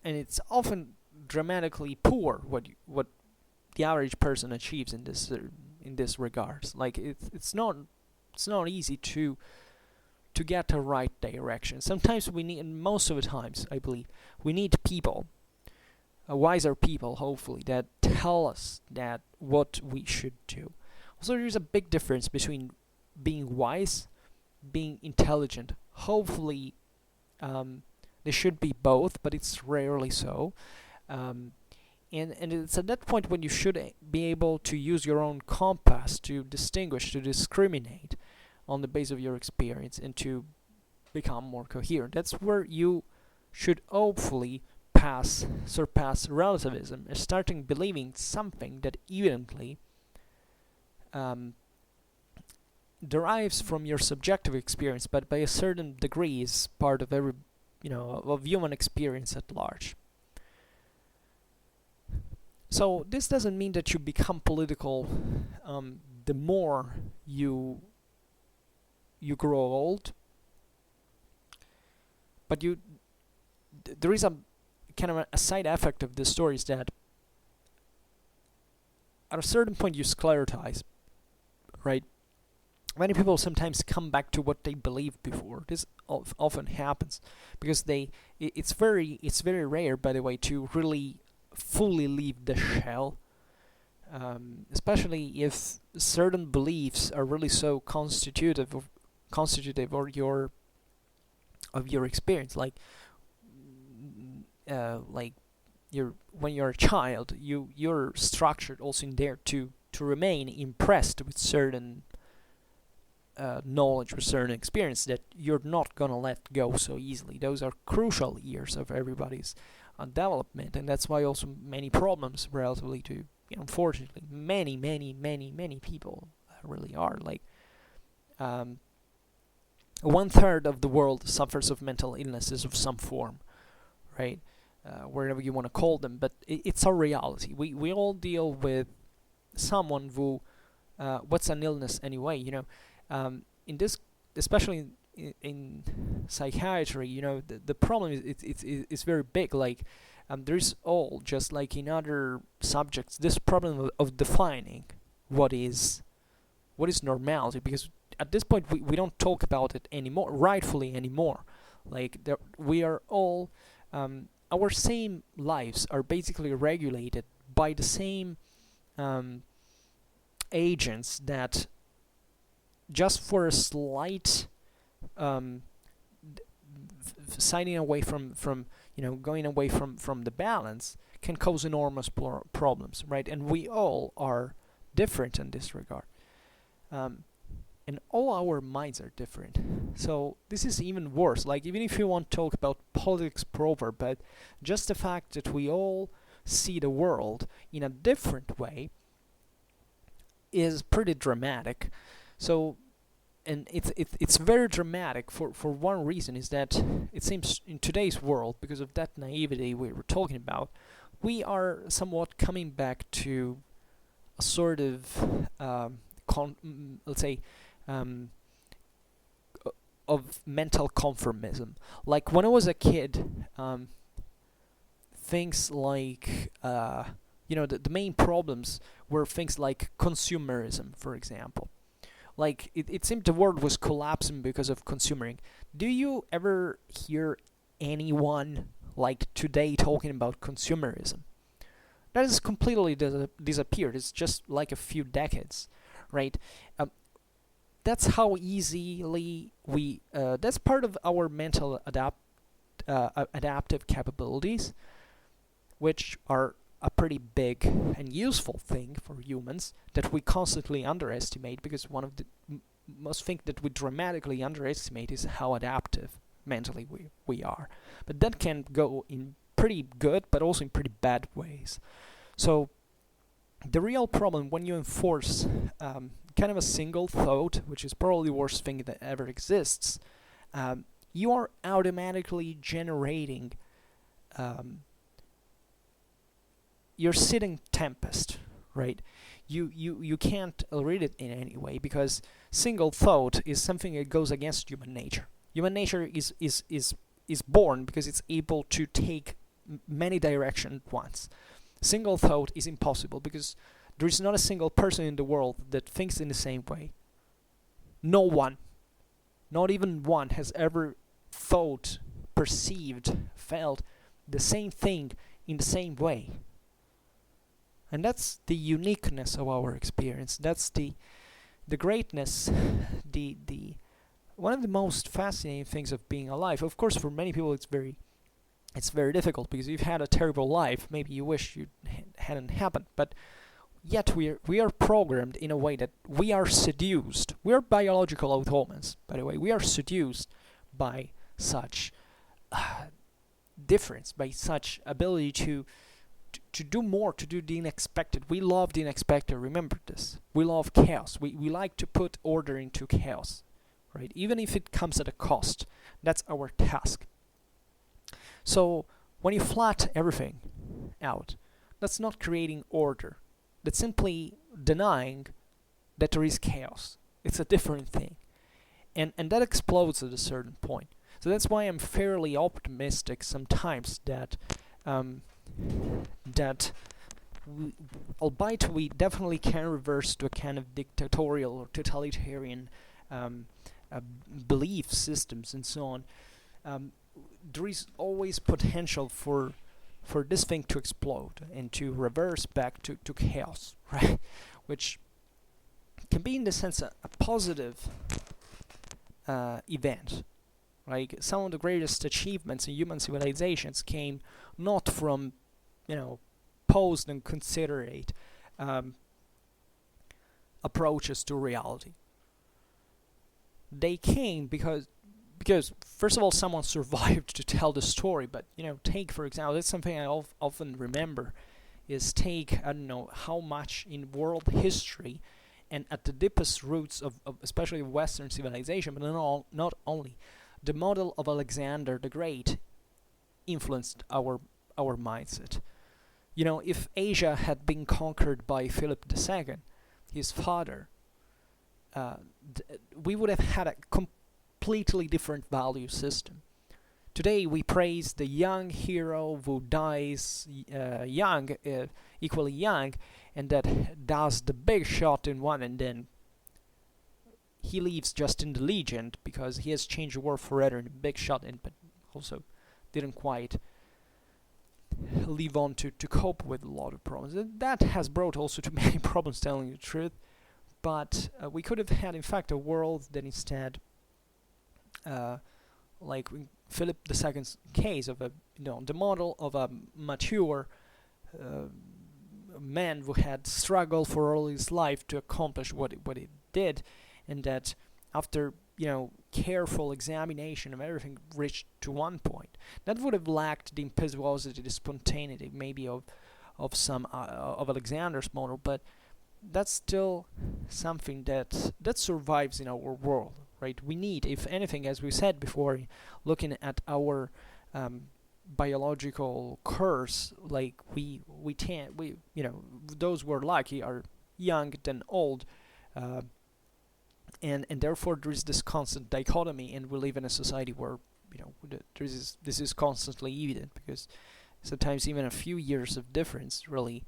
And it's often dramatically poor what the average person achieves in this regards. Like it's not easy to get the right direction. Sometimes we need, and most of the times, I believe, we need people, wiser people, hopefully, that tell us that what we should do. Also, there's a big difference between being wise, being intelligent. Hopefully, they should be both, but it's rarely so. And it's at that point when you should be able to use your own compass to distinguish, to discriminate on the base of your experience, and to become more coherent. That's where you should hopefully surpass relativism, and starting believing something that evidently um, derives from your subjective experience, but by a certain degree is part of every, of human experience at large. So this doesn't mean that you become political the more you grow old, but there is a kind of a side effect of this story, is that at a certain point you sclerotize, right? Many people sometimes come back to what they believed before. This often happens because it's very rare, by the way, to really fully leave the shell, especially if certain beliefs are really so constitutive of your experience. Like when you're a child, you're structured also in there to remain impressed with certain knowledge, with certain experience that you're not gonna let go so easily. Those are crucial years of everybody's development, and that's why also many problems, relatively to, unfortunately, many people really are. Like 1/3 of the world suffers of mental illnesses of some form, right? Wherever you want to call them, but it's a reality. We all deal with someone who, what's an illness anyway? In this, especially in psychiatry, the problem is it's very big. Like there is all, just like in other subjects, this problem of defining what is normality, because at this point we don't talk about it anymore, rightfully anymore. Like we are all our same lives are basically regulated by the same agents that, just for a slight signing away from going away from the balance, can cause enormous problems, right? And we all are different in this regard, and all our minds are different. So this is even worse. Like, even if you want to talk about politics proper, but just the fact that we all see the world in a different way is pretty dramatic. So, and it's very dramatic for one reason, is that it seems in today's world, because of that naivety we were talking about, we are somewhat coming back to a sort of let's say of mental conformism. Like when I was a kid, things like the main problems were things like consumerism, for example. Like it seemed the world was collapsing because of consumering. Do you ever hear anyone like today talking about consumerism? That has completely disappeared. It's just like a few decades, right? That's how easily we. That's part of our mental adaptive capabilities, which are a pretty big and useful thing for humans that we constantly underestimate, because one of the most thing that we dramatically underestimate is how adaptive mentally we are. But that can go in pretty good, but also in pretty bad ways. So the real problem when you enforce kind of a single thought, which is probably the worst thing that ever exists, you are automatically generating your sitting tempest, right? You can't read it in any way, because single thought is something that goes against human nature. Human nature is born because it's able to take many directions at once. Single thought is impossible, because there is not a single person in the world that thinks in the same way. No one, not even one, has ever thought, perceived, felt the same thing in the same way. And that's the uniqueness of our experience. That's the greatness, the one of the most fascinating things of being alive. Of course, for many people it's very It's very difficult because you've had a terrible life. Maybe you wish you hadn't happened, but yet we are programmed in a way that we are seduced. We are biological automats, by the way. We are seduced by such difference, by such ability to do more, to do the unexpected. We love the unexpected. Remember this. We love chaos. We like to put order into chaos, right? Even if it comes at a cost. That's our task. So when you flat everything out, that's not creating order. That's simply denying that there is chaos. It's a different thing. And that explodes at a certain point. So that's why I'm fairly optimistic sometimes that that albeit we definitely can reverse to a kind of dictatorial or totalitarian belief systems and so on, there is always potential for this thing to explode and to reverse back to chaos, right? Which can be in the sense a positive event. Like some of the greatest achievements in human civilizations came not from, posed and considerate approaches to reality. They came because first of all someone survived to tell the story. But take for example, that's something I often remember, is take, I don't know how much in world history and at the deepest roots of especially Western civilization, but not only, the model of Alexander the Great influenced our mindset. If Asia had been conquered by Philip II, his father, we would have had a completely different value system. Today we praise the young hero who dies young, equally young, and that does the big shot in one, and then he leaves just in the legend because he has changed the world forever in a big shot, but also didn't quite live on to cope with a lot of problems. That has brought also to many problems, telling the truth. But we could have had, in fact, a world that instead, like in Philip II's case, of the model of a mature man who had struggled for all his life to accomplish what he did, and that after careful examination of everything reached to one point. That would have lacked the impetuosity, the spontaneity maybe of some of Alexander's model, but that's still something that survives in our world, right? We need, if anything, as we said before, looking at our biological curse, like those who are lucky are young than old, and therefore there is this constant dichotomy, and we live in a society where this is constantly evident, because sometimes even a few years of difference really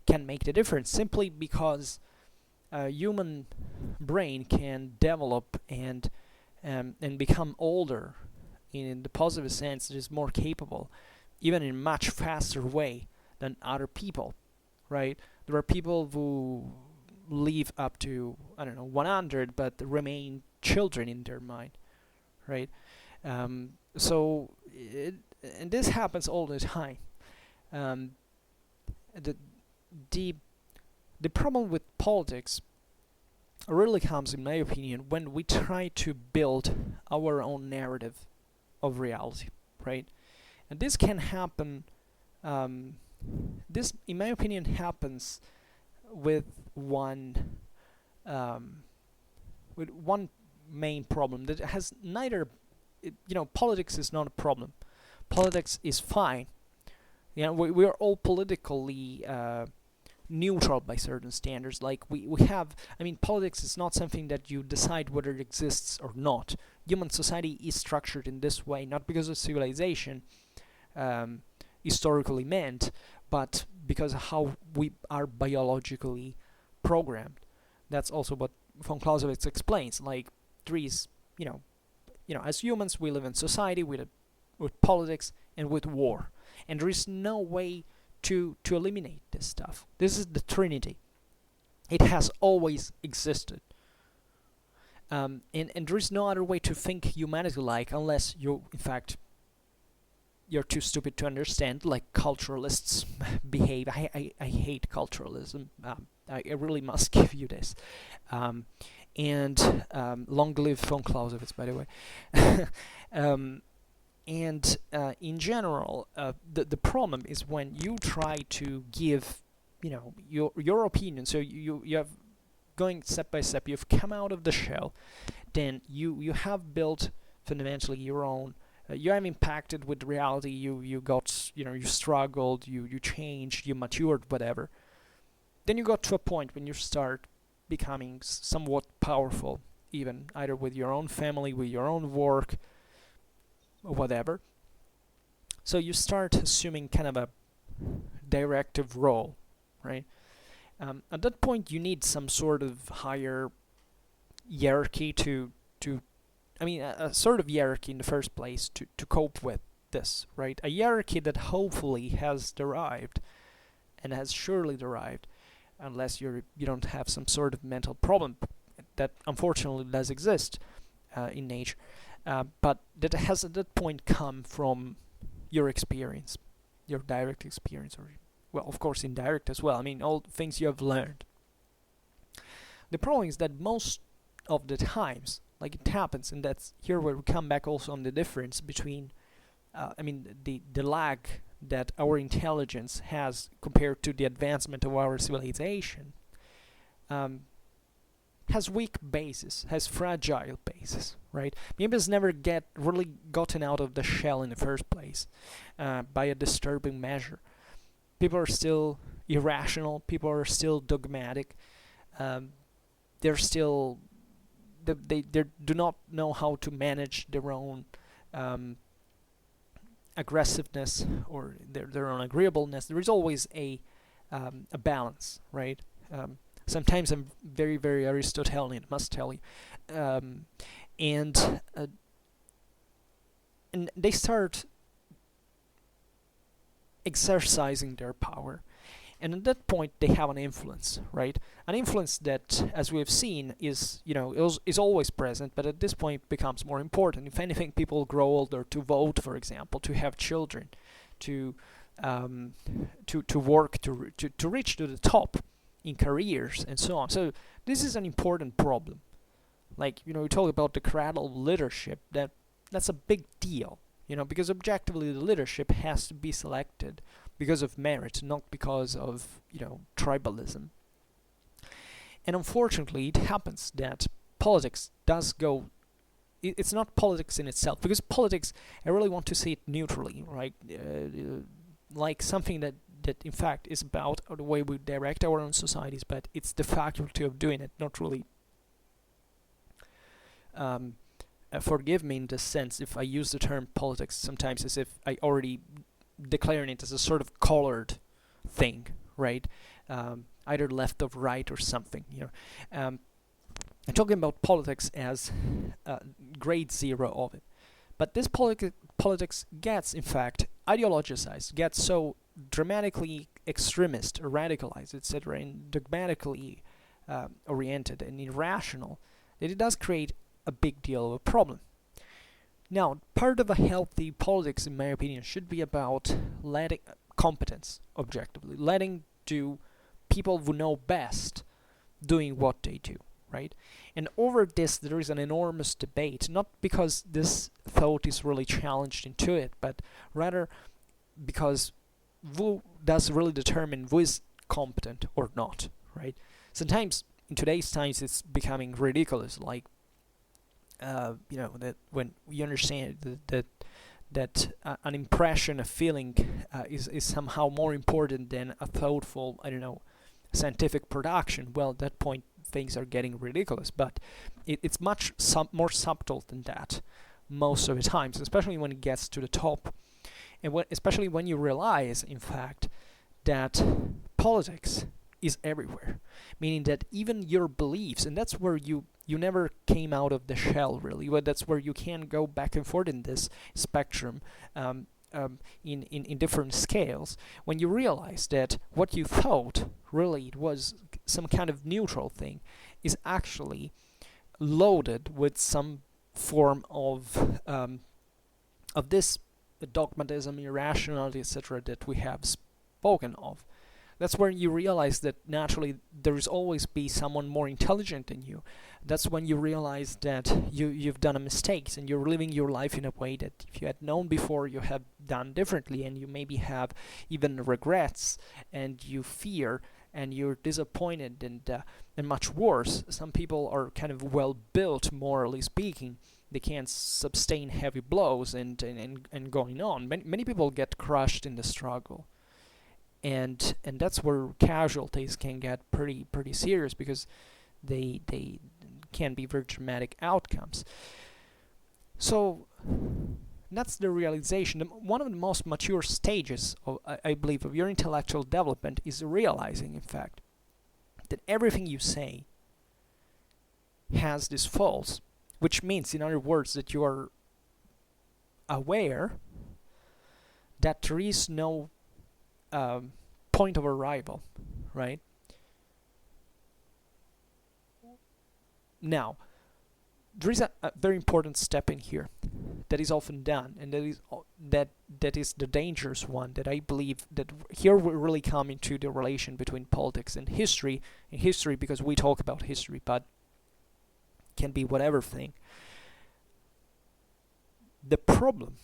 can make the difference, simply because a human brain can develop and become older in the positive sense. It is more capable, even in a much faster way than other people, right? There are people who live up to 100 but remain children in their mind, right? And this happens all the time. The problem with politics really comes, in my opinion, when we try to build our own narrative of reality, right? And this can happen. This, in my opinion, happens with one main problem that has neither. Politics is not a problem. Politics is fine. We are all politically neutral by certain standards. Like we have, politics is not something that you decide whether it exists or not. Human society is structured in this way, not because of civilization historically meant, but because of how we are biologically programmed. That's also what von Clausewitz explains. Like there is, as humans we live in society with politics and with war, and there is no way to eliminate this stuff. This is the Trinity. It has always existed. And there is no other way to think humanity like, unless you in fact you're too stupid to understand, like culturalists behave. I hate culturalism. I really must give you this. And long live von Clausewitz, by the way. um, and in general, the problem is when you try to give, your opinion. So you have going step by step. You've come out of the shell, then you have built fundamentally your own. You have impacted with reality. You got, you struggled. You changed. You matured. Whatever. Then you got to a point when you start becoming somewhat powerful, even either with your own family, with your own work, or whatever. So you start assuming kind of a directive role, right? At that point, you need some sort of higher hierarchy a sort of hierarchy in the first place to cope with this, right? A hierarchy that hopefully has derived, and has surely derived, unless you don't have some sort of mental problem that unfortunately does exist in nature, but that has at that point come from your experience, your direct experience, or, well, of course, indirect as well. I mean, all things you have learned. The problem is that most of the times, like, it happens, and that's here where we come back also on the difference between, the lag that our intelligence has compared to the advancement of our civilization, has weak basis, has fragile basis, right? Maybe it's never really gotten out of the shell in the first place by a disturbing measure. People are still irrational. People are still dogmatic. They're still they do not know how to manage their own aggressiveness or their own agreeableness. There is always a balance, right? Sometimes I'm very, very Aristotelian, must tell you, and they start exercising their power. And at that point, they have an influence, right? An influence that, as we have seen, is always present, but at this point becomes more important. If anything, people grow older to vote, for example, to have children, to work, to reach to the top in careers, and so on. So this is an important problem. Like, we talk about the cradle leadership. That's a big deal, because objectively the leadership has to be selected because of merit, not because of, tribalism. And unfortunately, it happens that politics does go... It's not politics in itself, because politics, I really want to see it neutrally, right? Like something that in fact is about the way we direct our own societies, but it's the faculty of doing it, not really... forgive me in this sense if I use the term politics sometimes as if I already declaring it as a sort of colored thing, right? Either left or right or something. I'm talking about politics as grade zero of it. But this politics gets, in fact, ideologicized, gets so dramatically extremist, or radicalized, etc., and dogmatically oriented and irrational that it does create a big deal of a problem. Now, part of a healthy politics, in my opinion, should be about letting competence, objectively, letting people who know best doing what they do, right? And over this, there is an enormous debate, not because this thought is really challenged into it, but rather because who does really determine who is competent or not, right? Sometimes, in today's times, it's becoming ridiculous, like, that when you understand that an impression, a feeling, is somehow more important than a thoughtful, scientific production. Well, at that point, things are getting ridiculous. But it's much more subtle than that most of the times, especially when it gets to the top, and especially when you realize, in fact, that politics is everywhere, meaning that even your beliefs, and that's where you never came out of the shell, really, but that's where you can go back and forth in this spectrum, in different scales, when you realize that what you thought really was some kind of neutral thing is actually loaded with some form of this dogmatism, irrationality, etc., that we have spoken of. That's when you realize that naturally there is always be someone more intelligent than you. That's when you realize that you've done a mistake and you're living your life in a way that if you had known before, you have done differently, and you maybe have even regrets, and you fear, and you're disappointed, and much worse. Some people are kind of well built, morally speaking. They can't sustain heavy blows and going on. Many people get crushed in the struggle. And that's where casualties can get pretty serious, because they can be very dramatic outcomes. So that's the realization. One of the most mature stages of, I believe, of your intellectual development is realizing, in fact, that everything you say has this false, which means, in other words, that you are aware that there is no point of arrival, right? Now, there is a very important step in here that is often done, and that is the dangerous one. That I believe that here we really come into the relation between politics and history. And history, because we talk about history, but can be whatever thing. The problem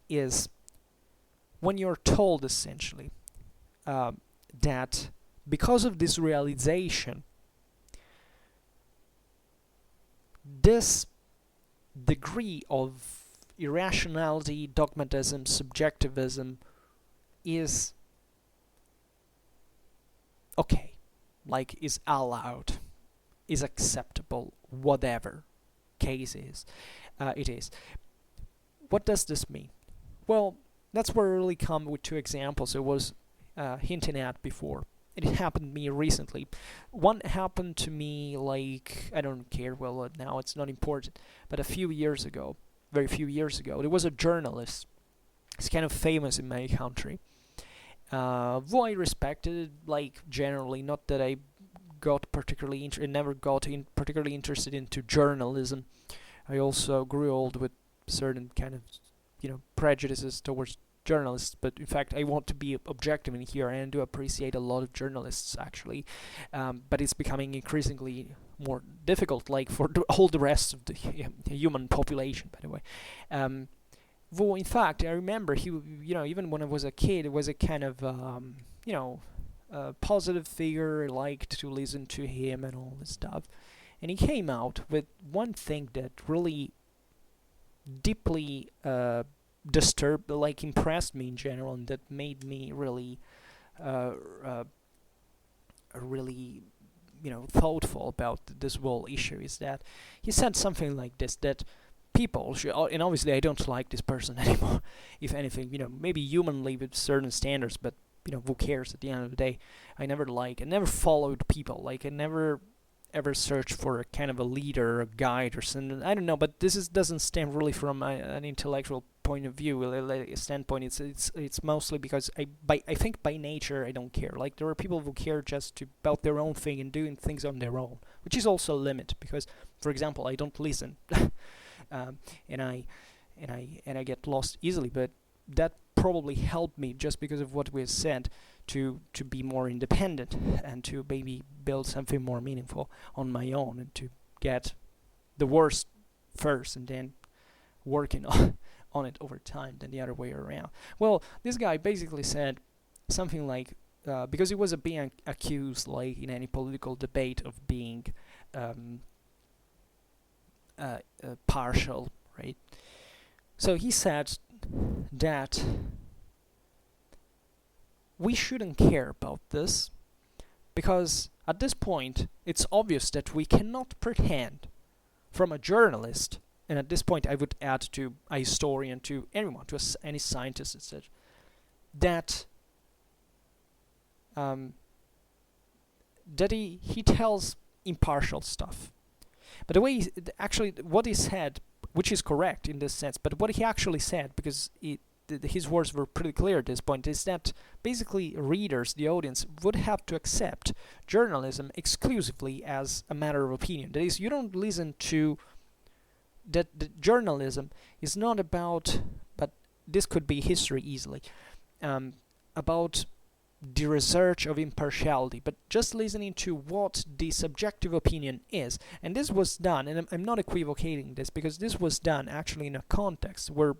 is when you're told, essentially, that because of this realization, this degree of irrationality, dogmatism, subjectivism is okay, like is allowed, is acceptable, whatever case is, it is. What does this mean? Well, that's where I really come with two examples I was hinting at before. It happened to me recently. One happened to me, like, I don't care, well, now it's not important, but a few years ago, very few years ago, there was a journalist. He's kind of famous in my country, who I respected, like, generally. Not that I got particularly never got particularly interested into journalism. I also grew old with certain kind of, prejudices towards journalists, but in fact I want to be objective in here, and I do appreciate a lot of journalists, actually, but it's becoming increasingly more difficult, like for all the rest of the human population, by the way. Well, in fact, I remember he, even when I was a kid, it was a kind of, a positive figure. I liked to listen to him and all this stuff, and he came out with one thing that really deeply disturbed, like impressed me in general, and that made me really really thoughtful about this whole issue. Is that he said something like this, that people should, and obviously I don't like this person anymore, if anything, maybe humanly with certain standards, but who cares at the end of the day. I never followed people, like I never ever searched for a kind of a leader, a guide, or something. I don't know, but this doesn't stem really from an intellectual point of view, standpoint. It's mostly because I think by nature I don't care. Like, there are people who care just about their own thing and doing things on their own, which is also a limit, because, for example, I don't listen, and I get lost easily. But that probably helped me, just because of what we said, to be more independent and to maybe build something more meaningful on my own, and to get the worst first and then working on it over time than the other way around. Well, this guy basically said something like, because he was being accused, like in any political debate, of being partial, right? So he said that we shouldn't care about this, because at this point it's obvious that we cannot pretend from a journalist, and at this point I would add to a historian, to anyone, to any scientist, etc., that that he tells impartial stuff. But the way actually what he said, which is correct in this sense, but what he actually said, because his words were pretty clear at this point, is that basically readers, the audience, would have to accept journalism exclusively as a matter of opinion. That is, you don't listen to that. The journalism is not about, but this could be history easily, about the research of impartiality, but just listening to what the subjective opinion is. And this was done, and I'm not equivocating this, because this was done actually in a context where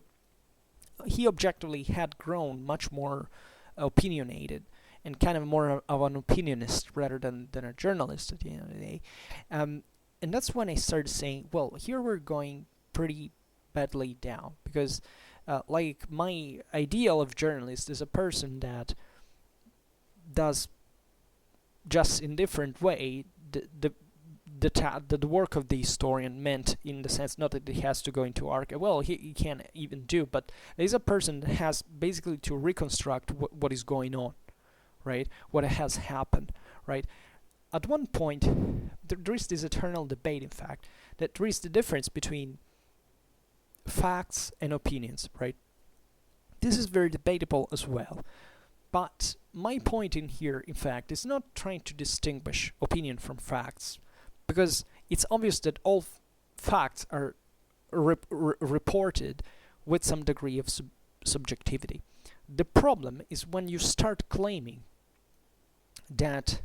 he objectively had grown much more opinionated and kind of more of an opinionist rather than a journalist at the end of the day. And that's when I started saying, well, here we're going pretty badly down, because like, my ideal of journalist is a person that does just in different way the work of the historian, meant in the sense not that he has to go into archive. Well, he can even do, but there's a person that has basically to reconstruct what is going on, right? What has happened, right? At one point, there is this eternal debate, in fact, that there is the difference between facts and opinions, right? This is very debatable as well. But my point in here, in fact, is not trying to distinguish opinion from facts, because it's obvious that all facts are reported with some degree of subjectivity. The problem is when you start claiming that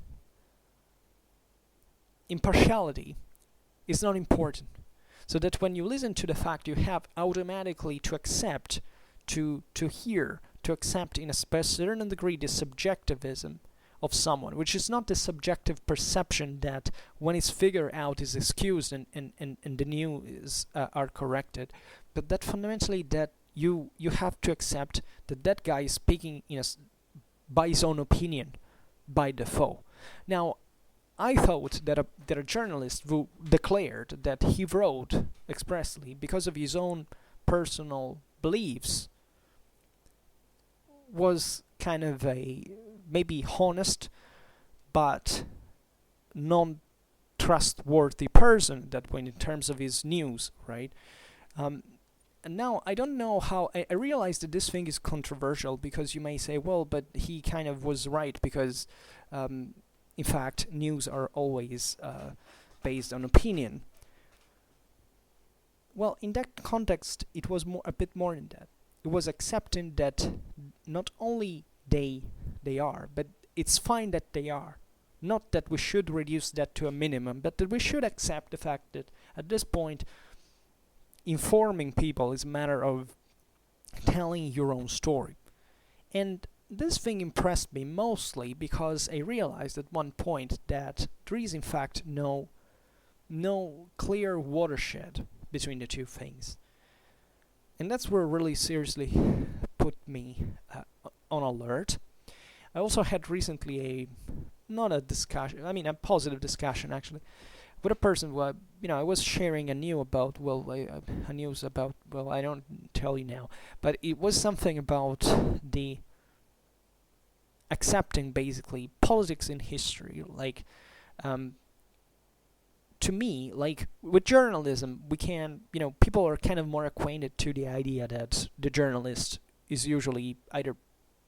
impartiality is not important, so that when you listen to the fact, you have automatically to accept, to hear, to accept in a certain degree the subjectivism of someone, which is not the subjective perception that when it's figured out is excused and the news are corrected, but that fundamentally that you have to accept that that guy is speaking by his own opinion by default. Now, I thought that a journalist who declared that he wrote expressly because of his own personal beliefs was kind of a maybe honest but non-trustworthy person, that when in terms of his news, right? And now I don't know how I realize that this thing is controversial, because you may say, well, but he kind of was right, because in fact news are always based on opinion. Well, in that context, it was a bit more than that. It was accepting that not only they are, but it's fine that they are. Not that we should reduce that to a minimum, but that we should accept the fact that at this point, informing people is a matter of telling your own story. And this thing impressed me mostly because I realized at one point that there is in fact no clear watershed between the two things. And that's where really seriously put me on alert. I also had recently a positive discussion actually, with a person who, I was sharing a news about, I don't tell you now, but it was something about the accepting basically politics in history. Like, to me, like with journalism, we can, people are kind of more acquainted to the idea that the journalist is usually either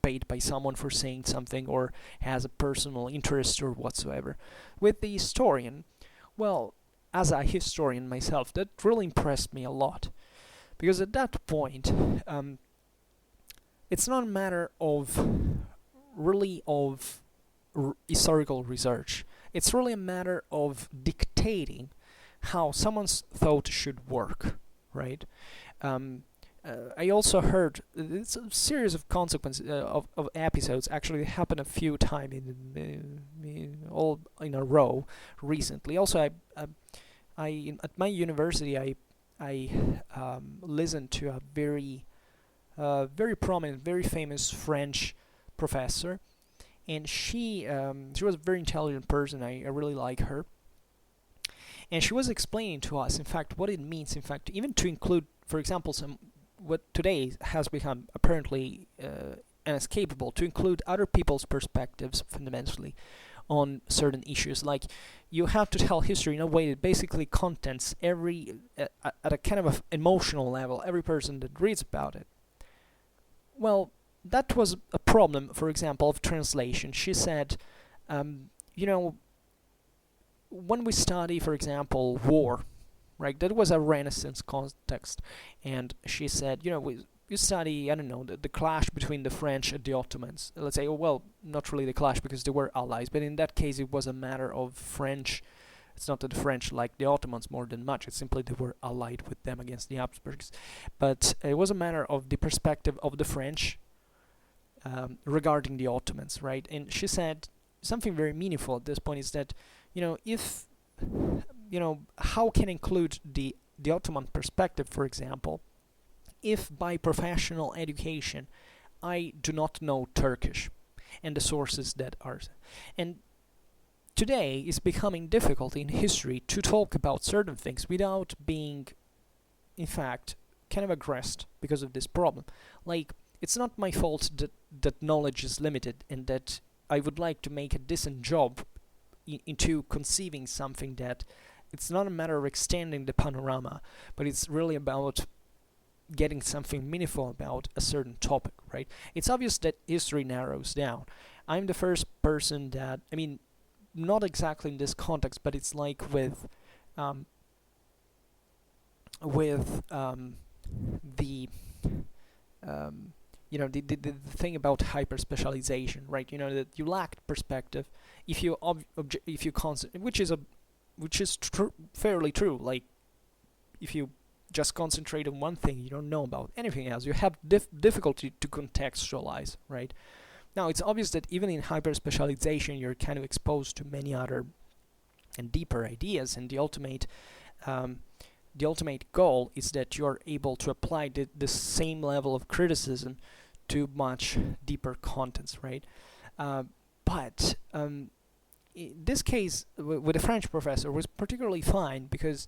paid by someone for saying something or has a personal interest or whatsoever. With the historian, well, as a historian myself, that really impressed me a lot, because at that point, it's not a matter of historical research. It's really a matter of dictating how someone's thought should work, right? I also heard it's a series of consequences of episodes actually happen a few times all in a row recently. Also, I at my university I listened to a very prominent, very famous French professor, and she was a very intelligent person. I really like her, and she was explaining to us, in fact, what it means, in fact, even to include, for example, what today has become apparently inescapable, to include other people's perspectives fundamentally on certain issues. Like, you have to tell history in a way that basically contents every at a kind of emotional level every person that reads about it. Well, that was a problem, for example, of translation. She said, when we study, for example, war, right? That was a Renaissance context, and she said, you study, I don't know, the clash between the French and the Ottomans. Let's say, oh, well, not really the clash because they were allies, but in that case it was a matter of French. It's not that the French liked the Ottomans more than much, it's simply they were allied with them against the Habsburgs. But it was a matter of the perspective of the French regarding the Ottomans, right? And she said something very meaningful at this point is that, if, how can include the Ottoman perspective, for example, if by professional education I do not know Turkish and the sources that are. And today it's becoming difficult in history to talk about certain things without being, in fact, kind of aggressed because of this problem. Like, it's not my fault that knowledge is limited and that I would like to make a decent job into conceiving something that it's not a matter of extending the panorama, but it's really about getting something meaningful about a certain topic, right? It's obvious that history narrows down. I'm the first person that, not exactly in this context, but it's like with the the thing about hyper specialization, right? That you lack perspective if you which is fairly true. Like, if you just concentrate on one thing, you don't know about anything else. You have difficulty to contextualize, right? Now, it's obvious that even in hyper specialization, you're kind of exposed to many other and deeper ideas, and the ultimate goal is that you're able to apply the same level of criticism to much deeper contents, right? But in this case, with the French professor, was particularly fine because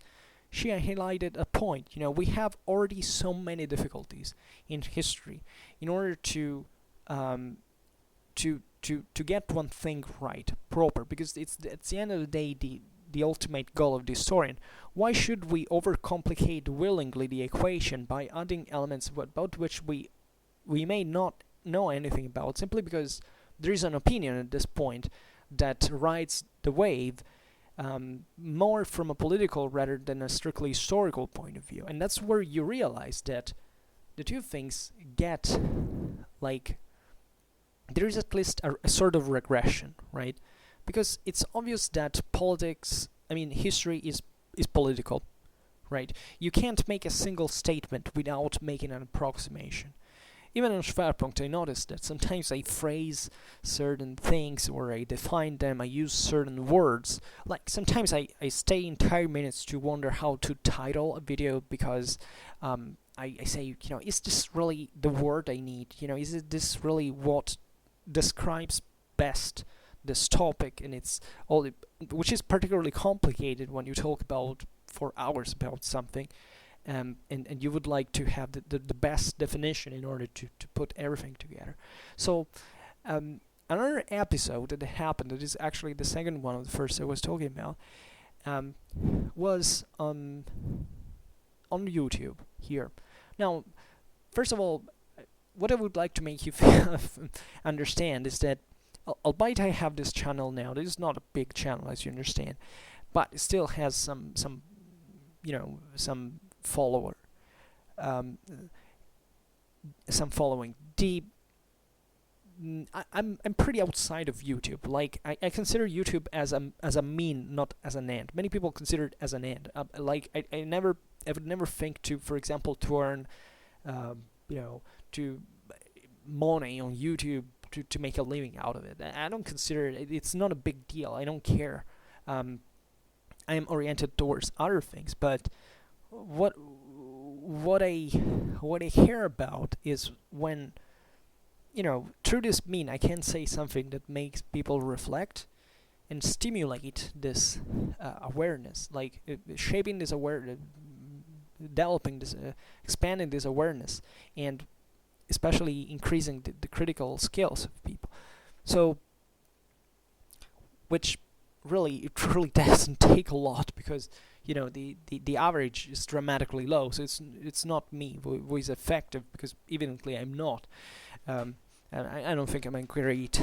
she highlighted a point. We have already so many difficulties in history in order to get one thing right, proper, because it's at the end of the day the ultimate goal of the historian. Why should we overcomplicate willingly the equation by adding elements about which we may not know anything about, simply because there is an opinion at this point that rides the wave more from a political rather than a strictly historical point of view? And that's where you realize that the two things get, like, there is at least a sort of regression, right? Because it's obvious that history is political, right? You can't make a single statement without making an approximation. Even in Schwerpunkt, I noticed that sometimes I phrase certain things or I define them, I use certain words. Like, sometimes I stay entire minutes to wonder how to title a video because I say, is this really the word I need? Is this really what describes best this topic? And it's all, which is particularly complicated when you talk about for hours about something. And you would like to have the best definition in order to put everything together. So another episode that happened, that is actually the second one of the first I was talking about, was on YouTube here. Now, first of all, what I would like to make you understand is that, albeit I have this channel now, this is not a big channel, as you understand, but it still has some follower, some following. I'm pretty outside of YouTube. Like, I consider YouTube as a mean, not as an end. Many people consider it as an end. I would never think to, for example, to earn to money on YouTube to make a living out of it. I don't consider it. It's not a big deal. I don't care. I am oriented towards other things, but what I care about is when, through this mean I can say something that makes people reflect and stimulate this awareness, like shaping this awareness, developing this, expanding this awareness, and especially increasing the critical skills of people. So, which it really doesn't take a lot, because the average is dramatically low. So it's not me who is effective, because evidently I'm not, and I don't think I'm a great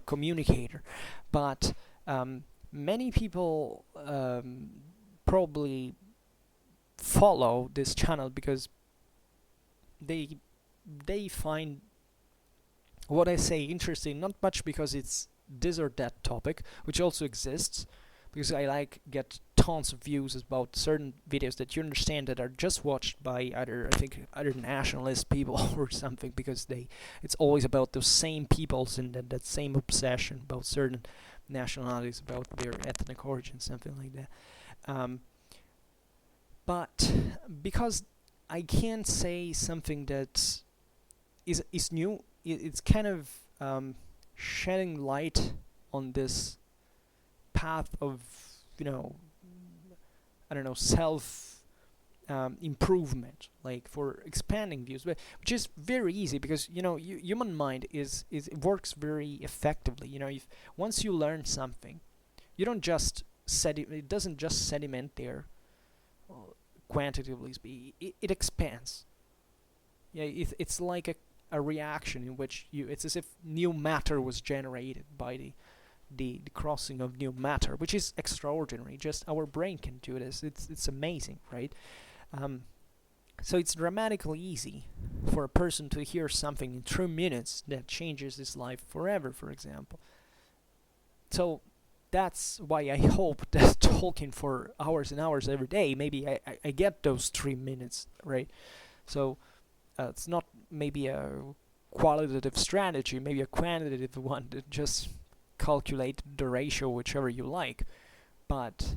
communicator. But many people probably follow this channel because they they find what I say interesting, not much because it's this or that topic, which also exists, because I like get tons of views about certain videos that you understand that are just watched by other, I think, other nationalist people or something, because it's always about those same peoples and that same obsession about certain nationalities, about their ethnic origin, something like that. But because I can't say something that is new, it's kind of shedding light on this path of, you know, I don't know, self improvement, like for expanding views, which is very easy because, you know, human mind is it works very effectively. You know, if once you learn something, you don't just it doesn't just sediment there, quantitatively speaking. It expands. Yeah, it's like a reaction in which it's as if new matter was generated by the crossing of new matter, which is extraordinary. Just our brain can do this. It's amazing, right? So it's dramatically easy for a person to hear something in 3 minutes that changes his life forever, for example. So that's why I hope that talking for hours and hours every day, maybe I get those 3 minutes, right? So it's not maybe a qualitative strategy, maybe a quantitative one that just calculate the ratio, whichever you like. But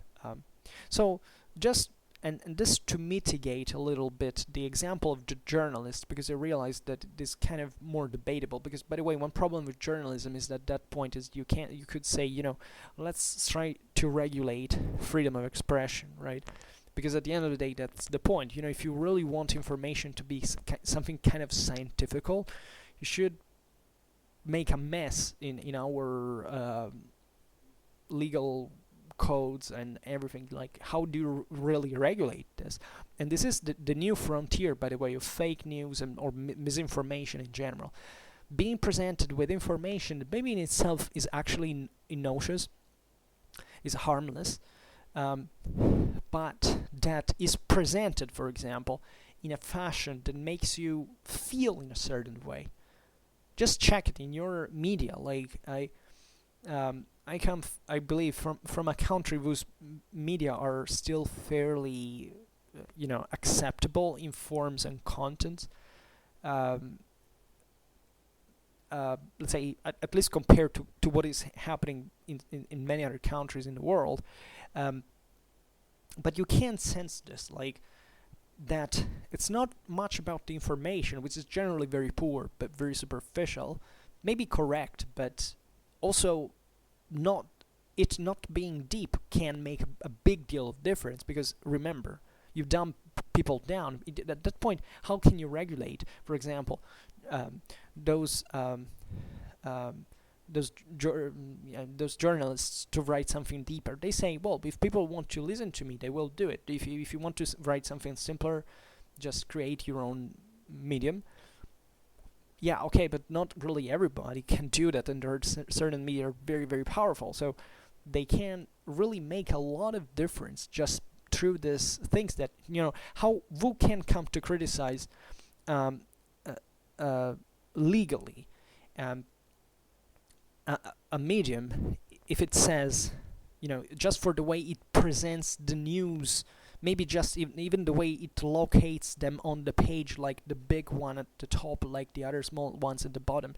so just and this to mitigate a little bit the example of the journalist, because I realized that it is kind of more debatable. Because, by the way, one problem with journalism is that point is you could say, you know, let's try to regulate freedom of expression, right? Because at the end of the day, that's the point. You know, if you really want information to be something kind of scientifical, you should make a mess in our legal codes and everything. Like, how do you really regulate this? And this is the new frontier, by the way, of fake news or misinformation in general. Being presented with information that maybe in itself is actually innocuous, is harmless, but that is presented, for example, in a fashion that makes you feel in a certain way. Just check it in your media. Like, I believe from a country whose media are still fairly, acceptable in forms and content. Let's say at least compared to what is happening in many other countries in the world. But you can sense this, like, that it's not much about the information, which is generally very poor but very superficial, maybe correct, but also not being deep can make a big deal of difference. Because remember, you've dumbed people down. At that point, how can you regulate, for example, those journalists to write something deeper? They say, well, if people want to listen to me, they will do it. If you want to write something simpler, just create your own medium. Yeah, okay, but not really everybody can do that, and there are certain media are very, very powerful. So they can really make a lot of difference just through these things that, who can come to criticize legally a medium if it says, just for the way it presents the news, maybe just even the way it locates them on the page, like the big one at the top, like the other small ones at the bottom.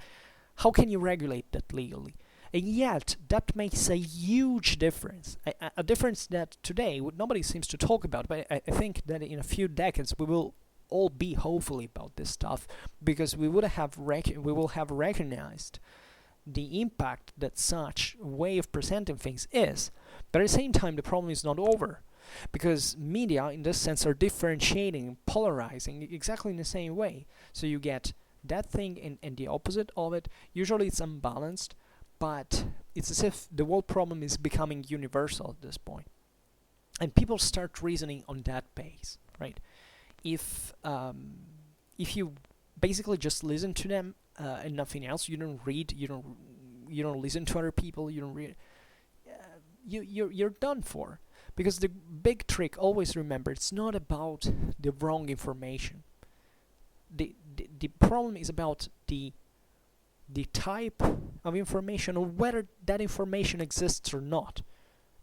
How can you regulate that legally? And yet, that makes a huge difference. A difference that today nobody seems to talk about, but I think that in a few decades we will all be hopefully about this stuff, because we will have recognized the impact that such way of presenting things is. But at the same time, the problem is not over, because media in this sense are differentiating, polarizing exactly in the same way. So you get that thing and the opposite of it. Usually it's unbalanced, but it's as if the whole problem is becoming universal at this point. And people start reasoning on that base, right? If you basically just listen to them and nothing else, you don't read, you don't listen to other people, you don't read, you're done for. Because the big trick, always remember, it's not about the wrong information. The the problem is about the type of information, or whether that information exists or not.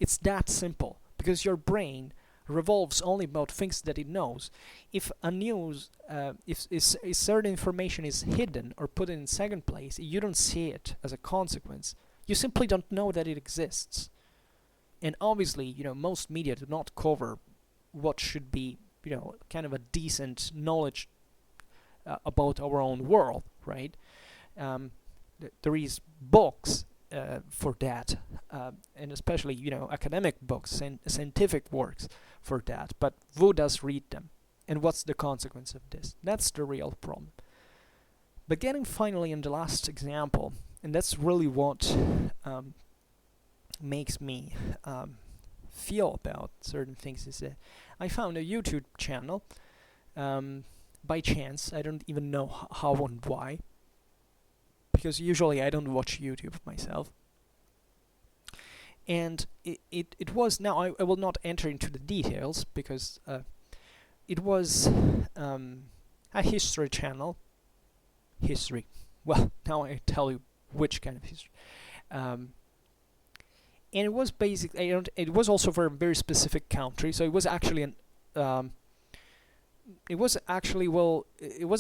It's that simple, because your brain revolves only about things that it knows. If if certain information is hidden or put in second place, you don't see it as a consequence. You simply don't know that it exists. And obviously, most media do not cover what should be, kind of a decent knowledge about our own world, right? There is books for that, and especially academic books and scientific works for that. But who does read them, and what's the consequence of this? That's the real problem. But getting finally in the last example, and that's really what makes me feel about certain things, is that I found a YouTube channel by chance. I don't even know how and why, because usually I don't watch YouTube myself. And it was, now I will not enter into the details, because it was a history channel. History. Well, now I tell you which kind of history. And it was basically, it was also for a very specific country, so it was actually it was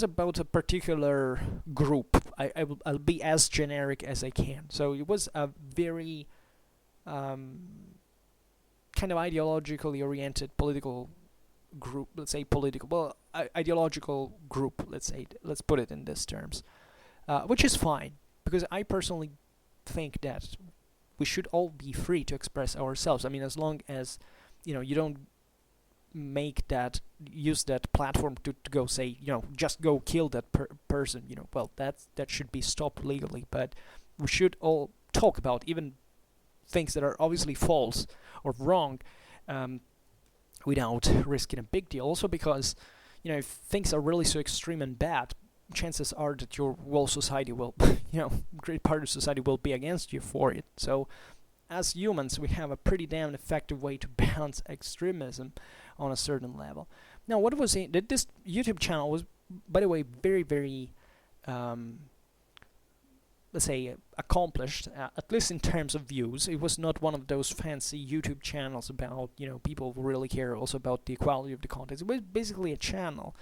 about a particular group. I'll be as generic as I can. So it was a very kind of ideologically oriented political group, ideological group, let's put it in these terms, which is fine, because I personally think that we should all be free to express ourselves. I mean, as long as you don't use that platform to go say, just go kill that person, well, that should be stopped legally. But we should all talk about even things that are obviously false or wrong, without risking a big deal. Also because, if things are really so extreme and bad, chances are that your whole society will, great part of society will be against you for it. So as humans, we have a pretty damn effective way to balance extremism on a certain level. Now, what was it? That this YouTube channel was, by the way, very, very, let's say, accomplished, at least in terms of views. It was not one of those fancy YouTube channels about, people who really care also about the equality of the content. It was basically a channel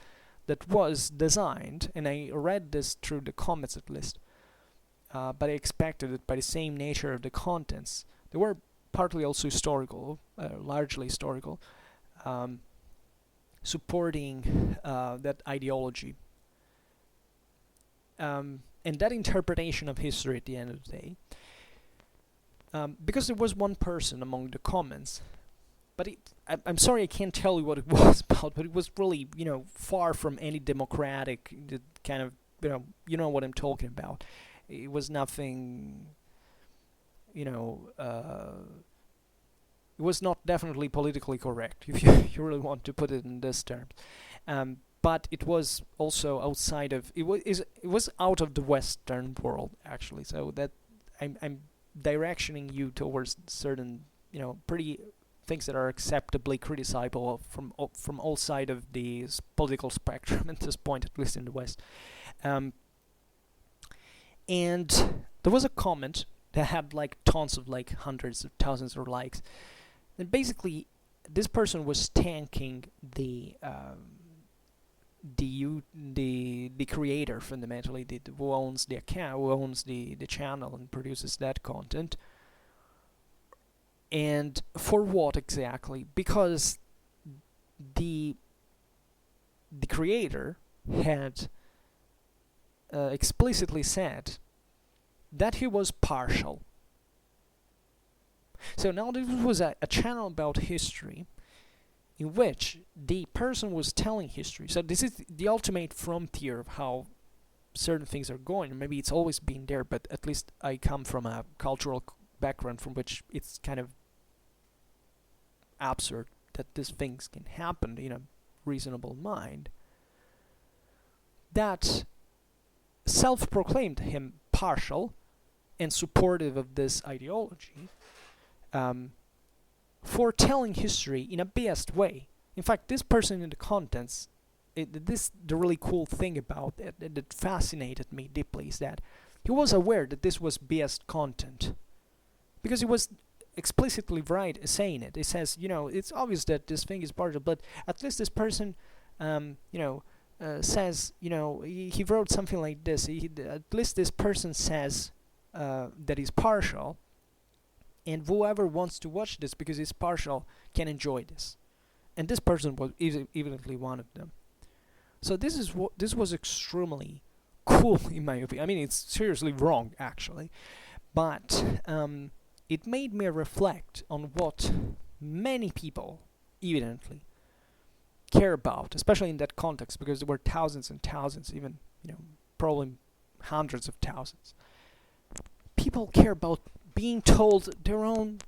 that was designed, and I read this through the comments at least, but I expected it by the same nature of the contents. They were partly also historical, largely historical, supporting that ideology. And that interpretation of history at the end of the day. Because there was one person among the comments, but I'm sorry I can't tell you what it was about, but it was really, far from any democratic kind of, you know what I'm talking about. It was nothing, it was not definitely politically correct, if you really want to put it in this terms. But it was also outside of, it was out of the Western world, actually. So that I'm directioning you towards certain, pretty things that are acceptably criticizable from all sides of the political spectrum at this point, at least in the West. And there was a comment that had tons of hundreds of thousands of likes. And basically, this person was thanking the creator, fundamentally, who owns the account, who owns the channel and produces that content. And for what exactly? Because the creator had explicitly said that he was partial. So now this was a channel about history, in which the person was telling history. So this is the ultimate frontier of how certain things are going. Maybe it's always been there, but at least I come from a cultural background from which it's kind of absurd that these things can happen in a reasonable mind. That self-proclaimed him partial and supportive of this ideology, for telling history in a biased way. In fact, this person in the contents the really cool thing about it that fascinated me deeply is that he was aware that this was biased content, because he was explicitly right saying it. He says, it's obvious that this thing is partial, but at least this person, says, he wrote something like this. At least this person says that he's partial, and whoever wants to watch this because he's partial can enjoy this. And this person was evidently one of them. So this was extremely cool in my opinion. I mean, it's seriously wrong actually, but it made me reflect on what many people evidently care about, especially in that context, because there were thousands and thousands, even probably hundreds of thousands. People care about being told their own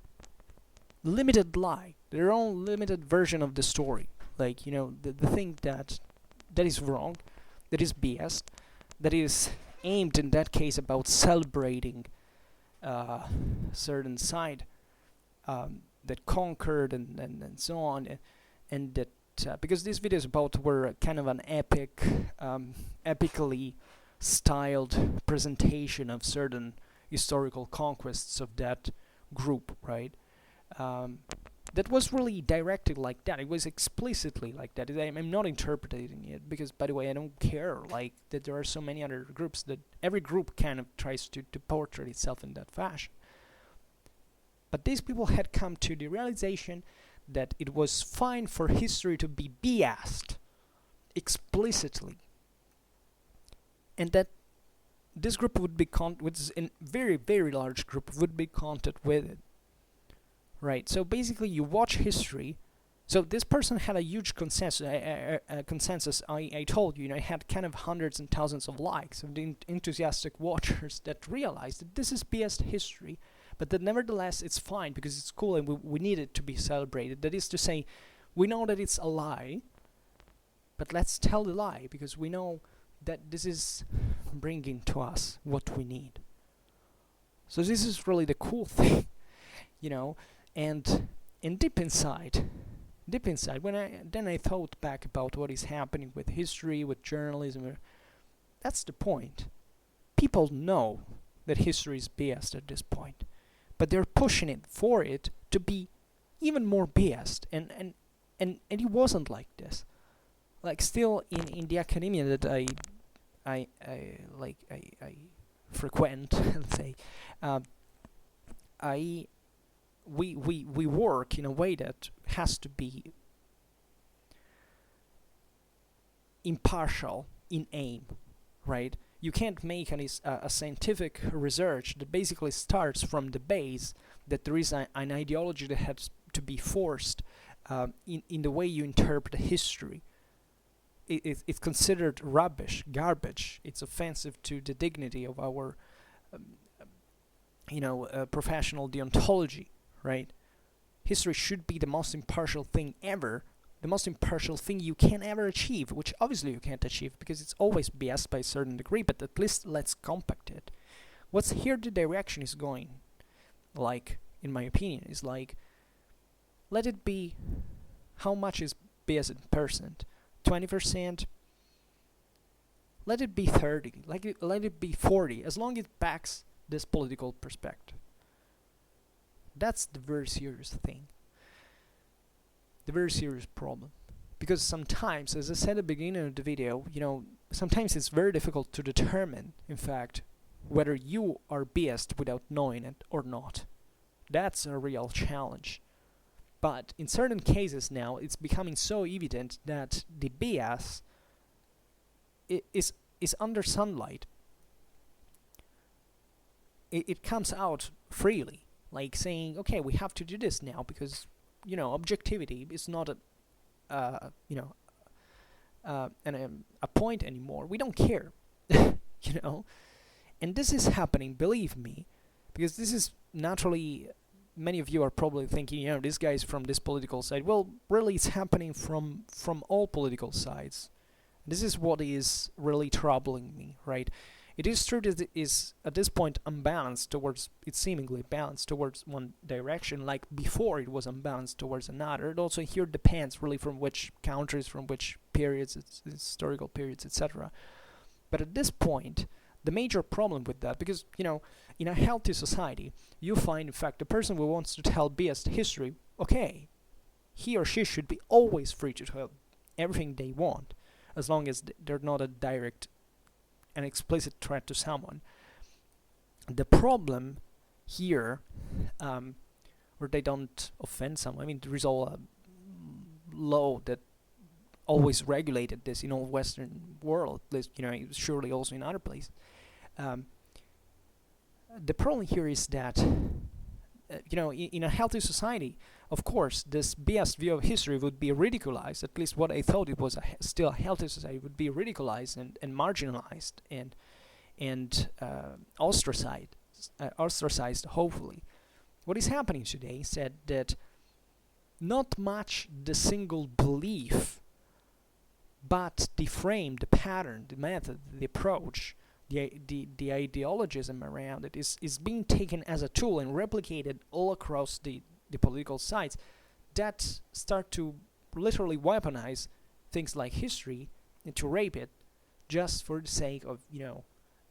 limited lie, their own limited version of the story, like the thing that is wrong, that is BS, that is aimed in that case about celebrating certain side that conquered and so on, and that because these videos about were kind of an epically styled presentation of certain historical conquests of that group, right? That was really directed like that. It was explicitly like that. I'm not interpreting it because, by the way, I don't care like that there are so many other groups, that every group kind of tries to portray itself in that fashion. But these people had come to the realization that it was fine for history to be biased explicitly, and that this group would be which is a very, very large group, would be counted with it. Right, so basically you watch history. So this person had a huge consensus. I told you, I had kind of hundreds and thousands of likes of the enthusiastic watchers that realized that this is biased history, but that nevertheless it's fine because it's cool and we need it to be celebrated. That is to say, we know that it's a lie, but let's tell the lie because we know that this is bringing to us what we need. So this is really the cool thing, and deep inside, when I thought back about what is happening with history, with journalism, that's the point. People know that history is biased at this point, but they're pushing it to be even more biased, and it wasn't like this. Like still in the academia that I frequent, let's say, we work in a way that has to be impartial in aim, right? You can't make a scientific research that basically starts from the base that there is an ideology that has to be forced in the way you interpret history. It's considered rubbish, garbage. It's offensive to the dignity of our professional deontology, right? History should be the most impartial thing ever, the most impartial thing you can ever achieve, which obviously you can't achieve because it's always biased by a certain degree, but at least let's compact it. What's here the direction is going, like, in my opinion, is like, let it be, how much is biased in percent? 20%? Let it be 30, let it be 40, as long as it backs this political perspective. That's the very serious thing. The very serious problem. Because sometimes, as I said at the beginning of the video, sometimes it's very difficult to determine, in fact, whether you are biased without knowing it or not. That's a real challenge. But in certain cases now, it's becoming so evident that the bias is under sunlight. It comes out freely, like saying, okay, we have to do this now because, objectivity is not a point anymore. We don't care, And this is happening, believe me, because this is naturally, many of you are probably thinking, this guy is from this political side. Well, really, it's happening from all political sides. This is what is really troubling me, right? It is true that it is at this point unbalanced towards, it's seemingly balanced towards one direction, like before it was unbalanced towards another. It also here depends really from which countries, from which periods, historical periods, etc. But at this point, the major problem with that, because, in a healthy society, you find, in fact, the person who wants to tell biased history, okay, he or she should be always free to tell everything they want, as long as they're not a direct and explicit threat to someone. The problem here, where they don't offend someone, I mean, there is all a law that always regulated this in all Western world, surely also in other places. The problem here is that, in a healthy society, of course, this biased view of history would be ridiculized. At least what I thought it was still a healthy society would be ridiculized and marginalized and ostracized. Hopefully, what is happening today is that not much the single belief, but the frame, the pattern, the method, the approach, the ideologism around it is being taken as a tool and replicated all across the political sides that start to literally weaponize things like history and to rape it just for the sake of,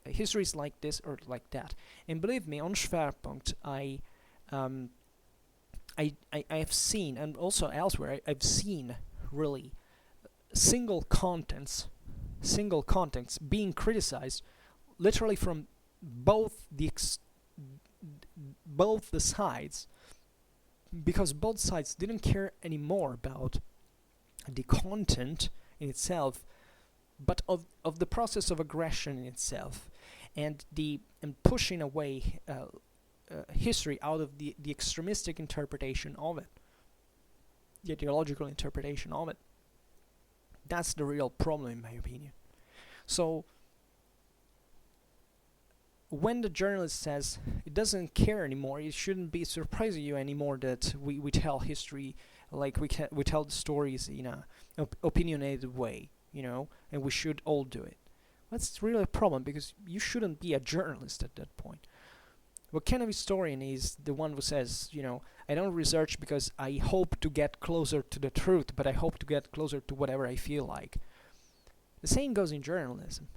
history is like this or like that. And believe me, on Schwerpunkt, I have seen, and also elsewhere, I've seen really single contents being criticized literally from both the sides, because both sides didn't care anymore about the content in itself, but of the process of aggression in itself, and pushing away history out of the extremistic interpretation of it, the ideological interpretation of it. That's the real problem, in my opinion. So when the journalist says it doesn't care anymore, it shouldn't be surprising you anymore that we tell history, like we tell the stories in a opinionated way, and we should all do it. That's really a problem, because you shouldn't be a journalist at that point. What kind of historian is the one who says, I don't research because I hope to get closer to the truth, but I hope to get closer to whatever I feel like? The same goes in journalism.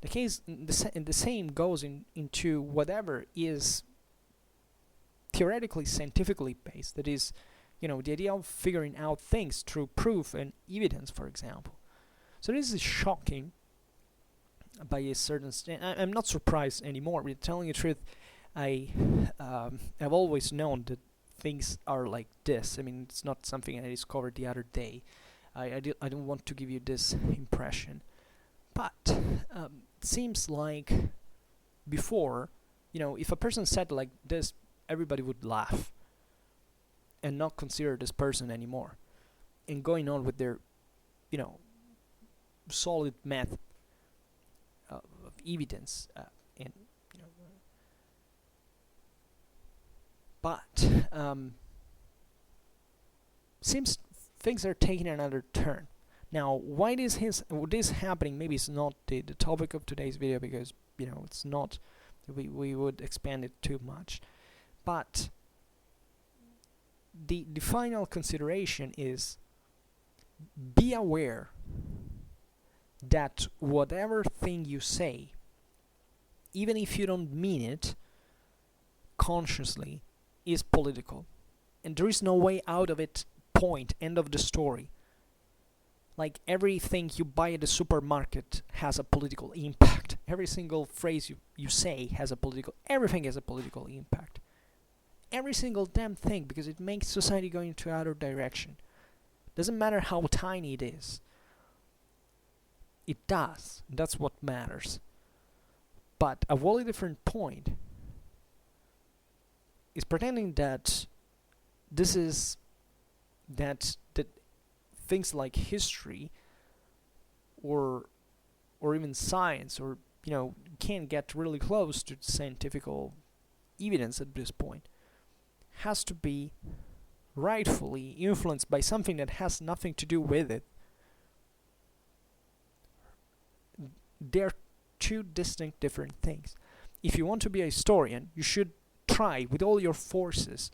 The same goes into whatever is theoretically, scientifically based. That is, the idea of figuring out things through proof and evidence, for example. So this is shocking by a certain I'm not surprised anymore. With telling you the truth, I have always known that things are like this. I mean, it's not something I discovered the other day. I don't want to give you this impression. But it seems like before, if a person said like this, everybody would laugh and not consider this person anymore, and going on with their, solid method of evidence. But seems things are taking another turn. Now, why this happening? Maybe it's not the topic of today's video, because it's not. We would expand it too much. But the final consideration is: be aware that whatever thing you say, even if you don't mean it consciously, is political, and there is no way out of it. Point. End of the story. Like everything you buy at the supermarket has a political impact. Every single phrase you say has a political. Everything has a political impact. Every single damn thing, because it makes society go into other direction. Doesn't matter how tiny it is. It does. That's what matters. But a wholly different point is pretending that this is that things like history or even science, or can't get really close to scientific evidence at this point, has to be rightfully influenced by something that has nothing to do with it. They're two distinct different things. If you want to be a historian, you should try with all your forces,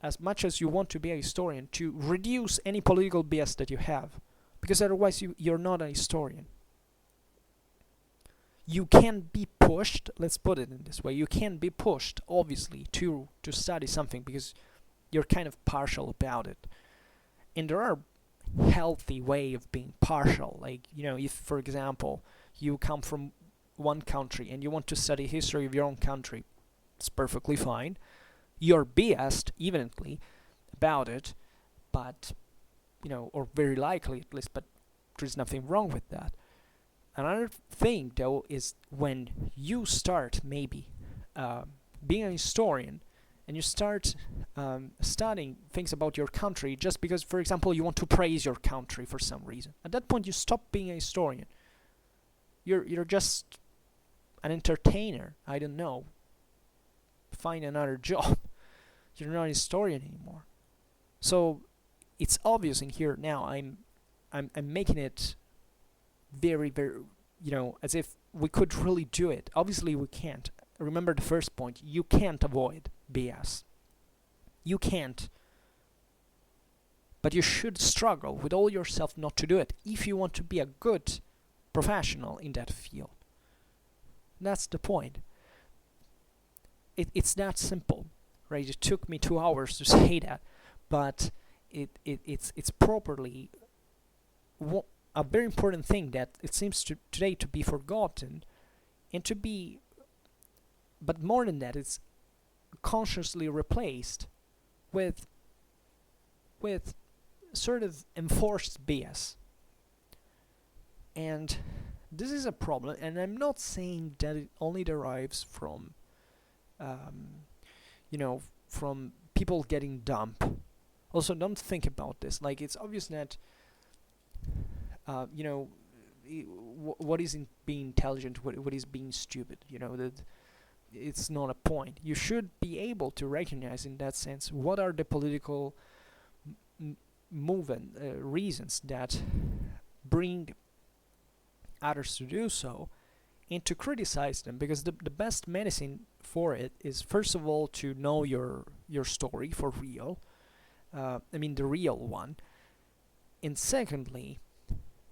as much as you want to be a historian, to reduce any political BS that you have, because otherwise you're not a historian. You can be pushed, let's put it in this way, you can be pushed, obviously, to study something because you're kind of partial about it. And there are healthy way of being partial. Like, if, for example, you come from one country and you want to study history of your own country, it's perfectly fine. You're biased, evidently, about it, but, or very likely at least, but there's nothing wrong with that. Another thing, though, is when you start maybe being a historian and you start studying things about your country just because, for example, you want to praise your country for some reason. At that point, you stop being a historian. You're just an entertainer. I don't know. Find another job. You're not a historian anymore. So it's obvious in here now. I'm making it very, very, as if we could really do it. Obviously, we can't. Remember the first point. You can't avoid BS. You can't. But you should struggle with all yourself not to do it if you want to be a good professional in that field. That's the point. It's that simple, right? It took me 2 hours to say that, but it's properly a very important thing that it seems today to be forgotten, and to be, but more than that, it's consciously replaced with sort of enforced BS. And this is a problem, and I'm not saying that it only derives from from people getting dumb. Also, don't think about this. Like, it's obvious that what is being intelligent, what is being stupid, that it's not a point. You should be able to recognize in that sense what are the political movement reasons that bring others to do so, and to criticize them, because the best medicine for it is, first of all, to know your story for real, the real one, and secondly,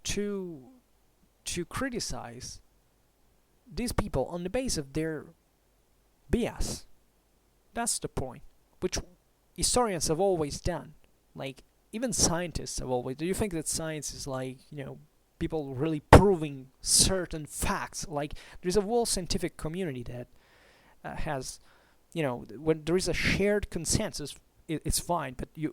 to criticize these people on the basis of their BS. That's the point, which historians have always done. Like, even scientists have always. Do you think that science is like, people really proving certain facts? Like, there's a whole scientific community that has, when there is a shared consensus, it's fine. But you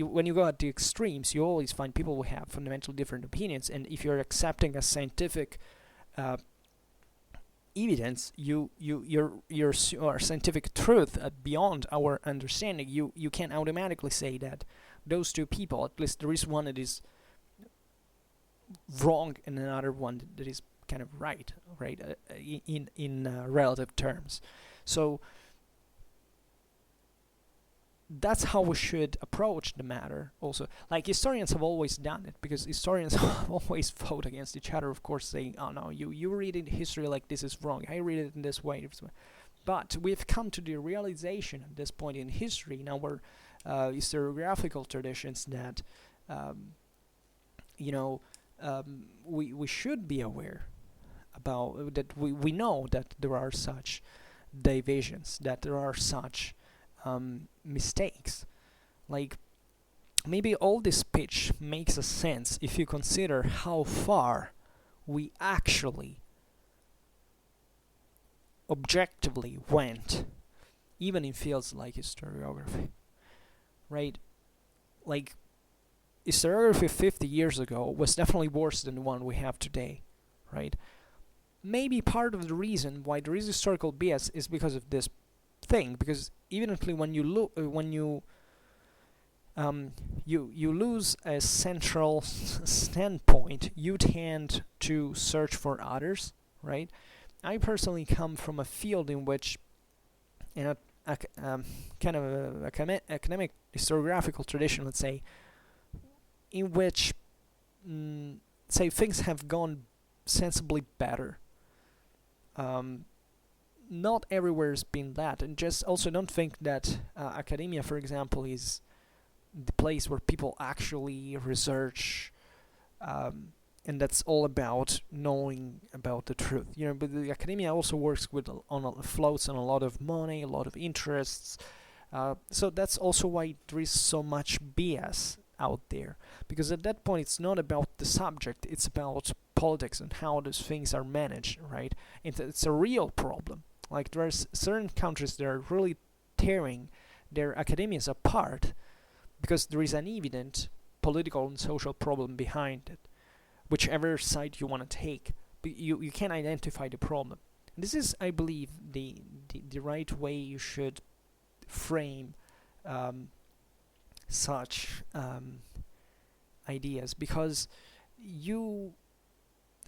when you go at the extremes, you always find people who have fundamentally different opinions. And if you're accepting a scientific evidence, your scientific truth beyond our understanding, you can automatically say that those two people, at least there is one that is wrong and another one that is kind of right, in relative terms. So that's how we should approach the matter also. Like, historians have always done it, because historians always vote against each other, of course, saying, oh no, you read in history like this is wrong, I read it in this way. But we've come to the realization at this point in history, in our historiographical traditions, that we should be aware about that. We know that there are such divisions, that there are such mistakes. Like, maybe all this pitch makes a sense if you consider how far we actually objectively went, even in fields like historiography, right? Like, historiography 50 years ago was definitely worse than the one we have today, right? Maybe part of the reason why there is historical bias is because of this thing, because evidently when you lose a central standpoint, you tend to search for others, right? I personally come from a field in which, in a kind of a academic historiographical tradition, let's say, in which, say, things have gone sensibly better. um, not everywhere has been that. And just also don't think that academia, for example, is the place where people actually research, and that's all about knowing about the truth. But the academia also works with floats on a lot of money, a lot of interests. So that's also why there is so much BS out there, because at that point it's not about the subject, it's about politics and how those things are managed, right? It's a real problem. Like, there's certain countries that are really tearing their academias apart because there is an evident political and social problem behind it, whichever side you want to take. But you can identify the problem. This is, I believe, the right way you should frame such ideas, because you,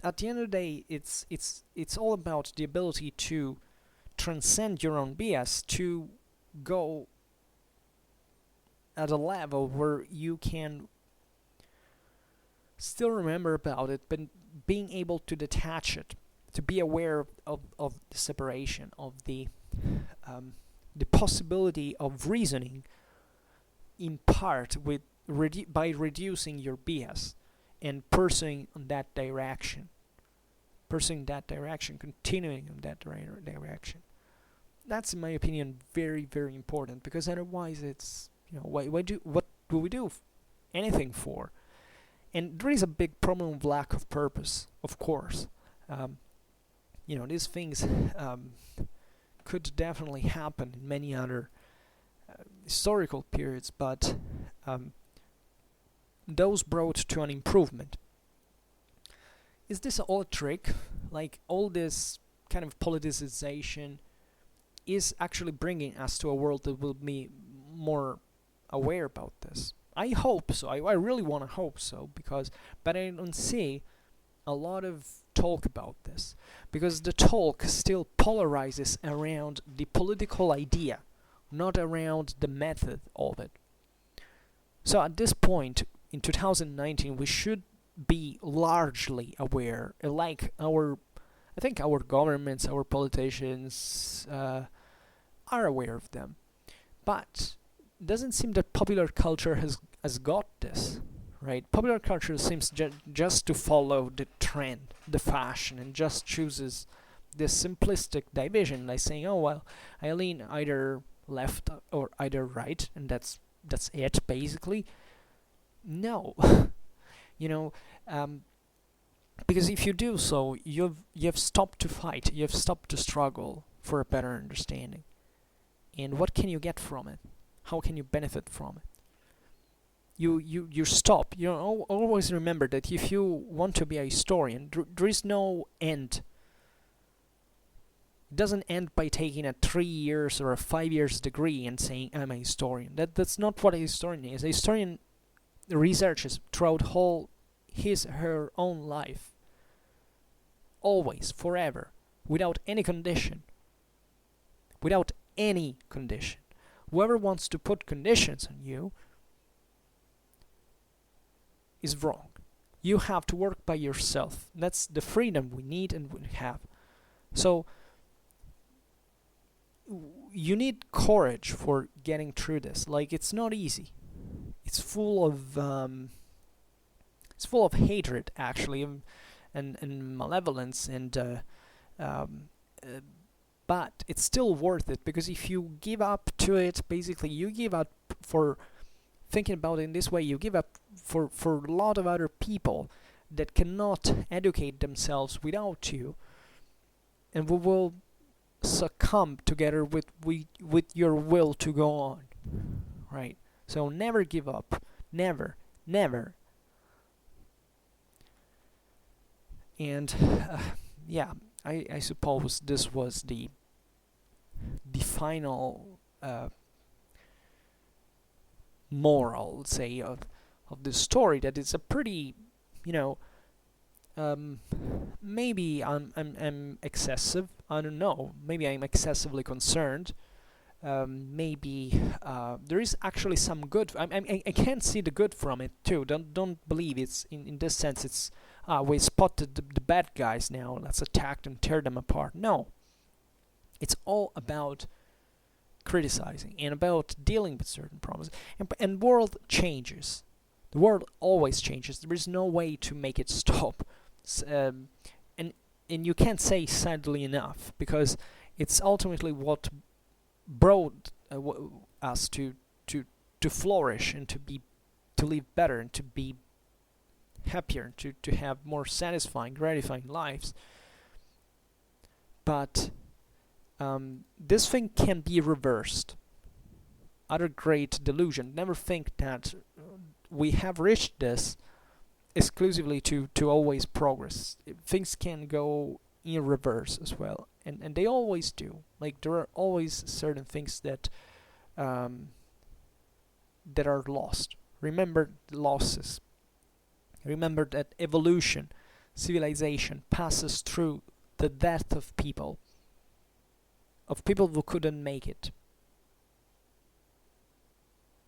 at the end of the day, it's all about the ability to transcend your own BS, to go at a level where you can still remember about it, but being able to detach it, to be aware of the separation, of the possibility of reasoning in part with by reducing your BS and pursuing that direction, continuing in that direction. That's, in my opinion, very, very important, because otherwise it's, what do we do anything for? And there is a big problem of lack of purpose, of course. These things could definitely happen in many other historical periods, but those brought to an improvement. Is this all a trick? Like, all this kind of politicization is actually bringing us to a world that will be more aware about this? I hope so. I really want to hope so, but I don't see a lot of talk about this, because the talk still polarizes around the political idea, not around the method of it. So at this point in 2019, we should be largely aware, I think our governments, our politicians are aware of them, but it doesn't seem that popular culture has got this, right? Popular culture seems just to follow the trend, the fashion, and just chooses this simplistic division, like saying, oh well, I lean either left or either right, and that's it, basically. No. Because if you do so, you've stopped to fight, you've stopped to struggle for a better understanding. And what can you get from it? How can you benefit from it? You stop. Always remember that if you want to be a historian, there is no end. It doesn't end by taking a 3 years or a 5 years degree and saying, I'm a historian. That's not what a historian is. A historian researches throughout her own life. Always, forever, without any condition. Without any condition. Whoever wants to put conditions on you is wrong. You have to work by yourself. That's the freedom we need and we have. So you need courage for getting through this. Like, it's not easy. It's full of hatred, actually, and malevolence, and but it's still worth it, because if you give up to it, basically you give up for thinking about it in this way. You give up for a lot of other people that cannot educate themselves without you, and we will succumb together with your will to go on, right? So never give up, never. And yeah, I suppose this was the final moral, say, of this story, that it's a pretty, maybe I'm excessive, I don't know, maybe I'm excessively concerned, maybe there is actually some good. I can't see the good from it too. Don't believe it's in this sense it's we spotted the bad guys now, let's attack them, tear them apart. No, it's all about criticizing and about dealing with certain problems. And world changes. The world always changes. There is no way to make it stop. And you can't say sadly enough, because it's ultimately what brought us to flourish and to live better and to be happier, to have more satisfying, gratifying lives. But this thing can be reversed. Other great delusion. Never think that we have reached this exclusively to always progress. Things can go in reverse as well, and they always do. Like, there are always certain things that are lost. Remember the losses. Remember that evolution, civilization passes through the death of people who couldn't make it.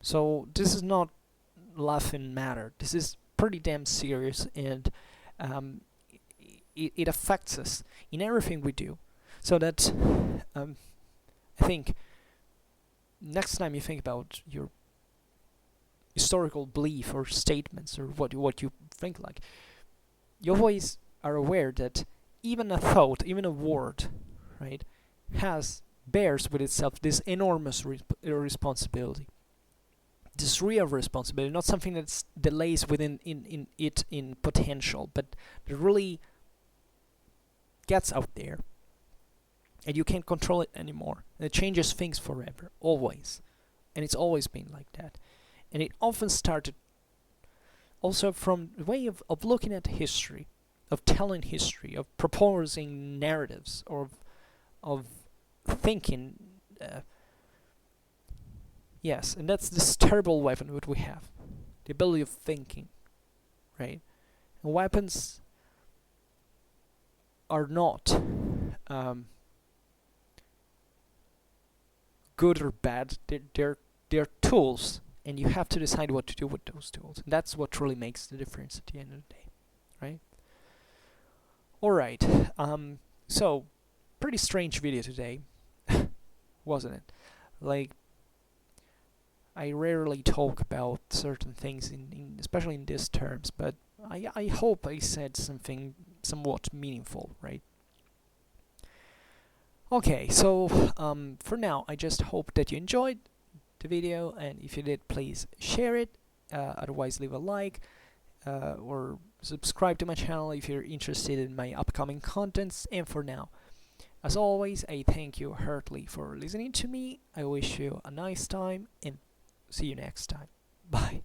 So this is not laughing matter. This is pretty damn serious, and it affects us in everything we do. So that I think next time you think about your historical belief or statements or what you think, like, you always are aware that even a thought, even a word, right, bears with itself this enormous responsibility, this real responsibility, not something that lays within in potential, but that really gets out there, and you can't control it anymore. And it changes things forever, always, and it's always been like that. And it often started also from the way of looking at history, of telling history, of proposing narratives, or of thinking. Yes, and that's this terrible weapon that we have, the ability of thinking, right? And weapons are not good or bad. They're tools, and you have to decide what to do with those tools. And that's what really makes the difference at the end of the day, right? Alright, so, pretty strange video today, wasn't it? Like, I rarely talk about certain things, especially in these terms, but I hope I said something somewhat meaningful, right? Okay, so for now, I just hope that you enjoyed the video, and if you did, please share it. Otherwise, leave a like or subscribe to my channel if you're interested in my upcoming contents. And for now, as always, I thank you heartily for listening to me. I wish you a nice time, and see you next time. Bye.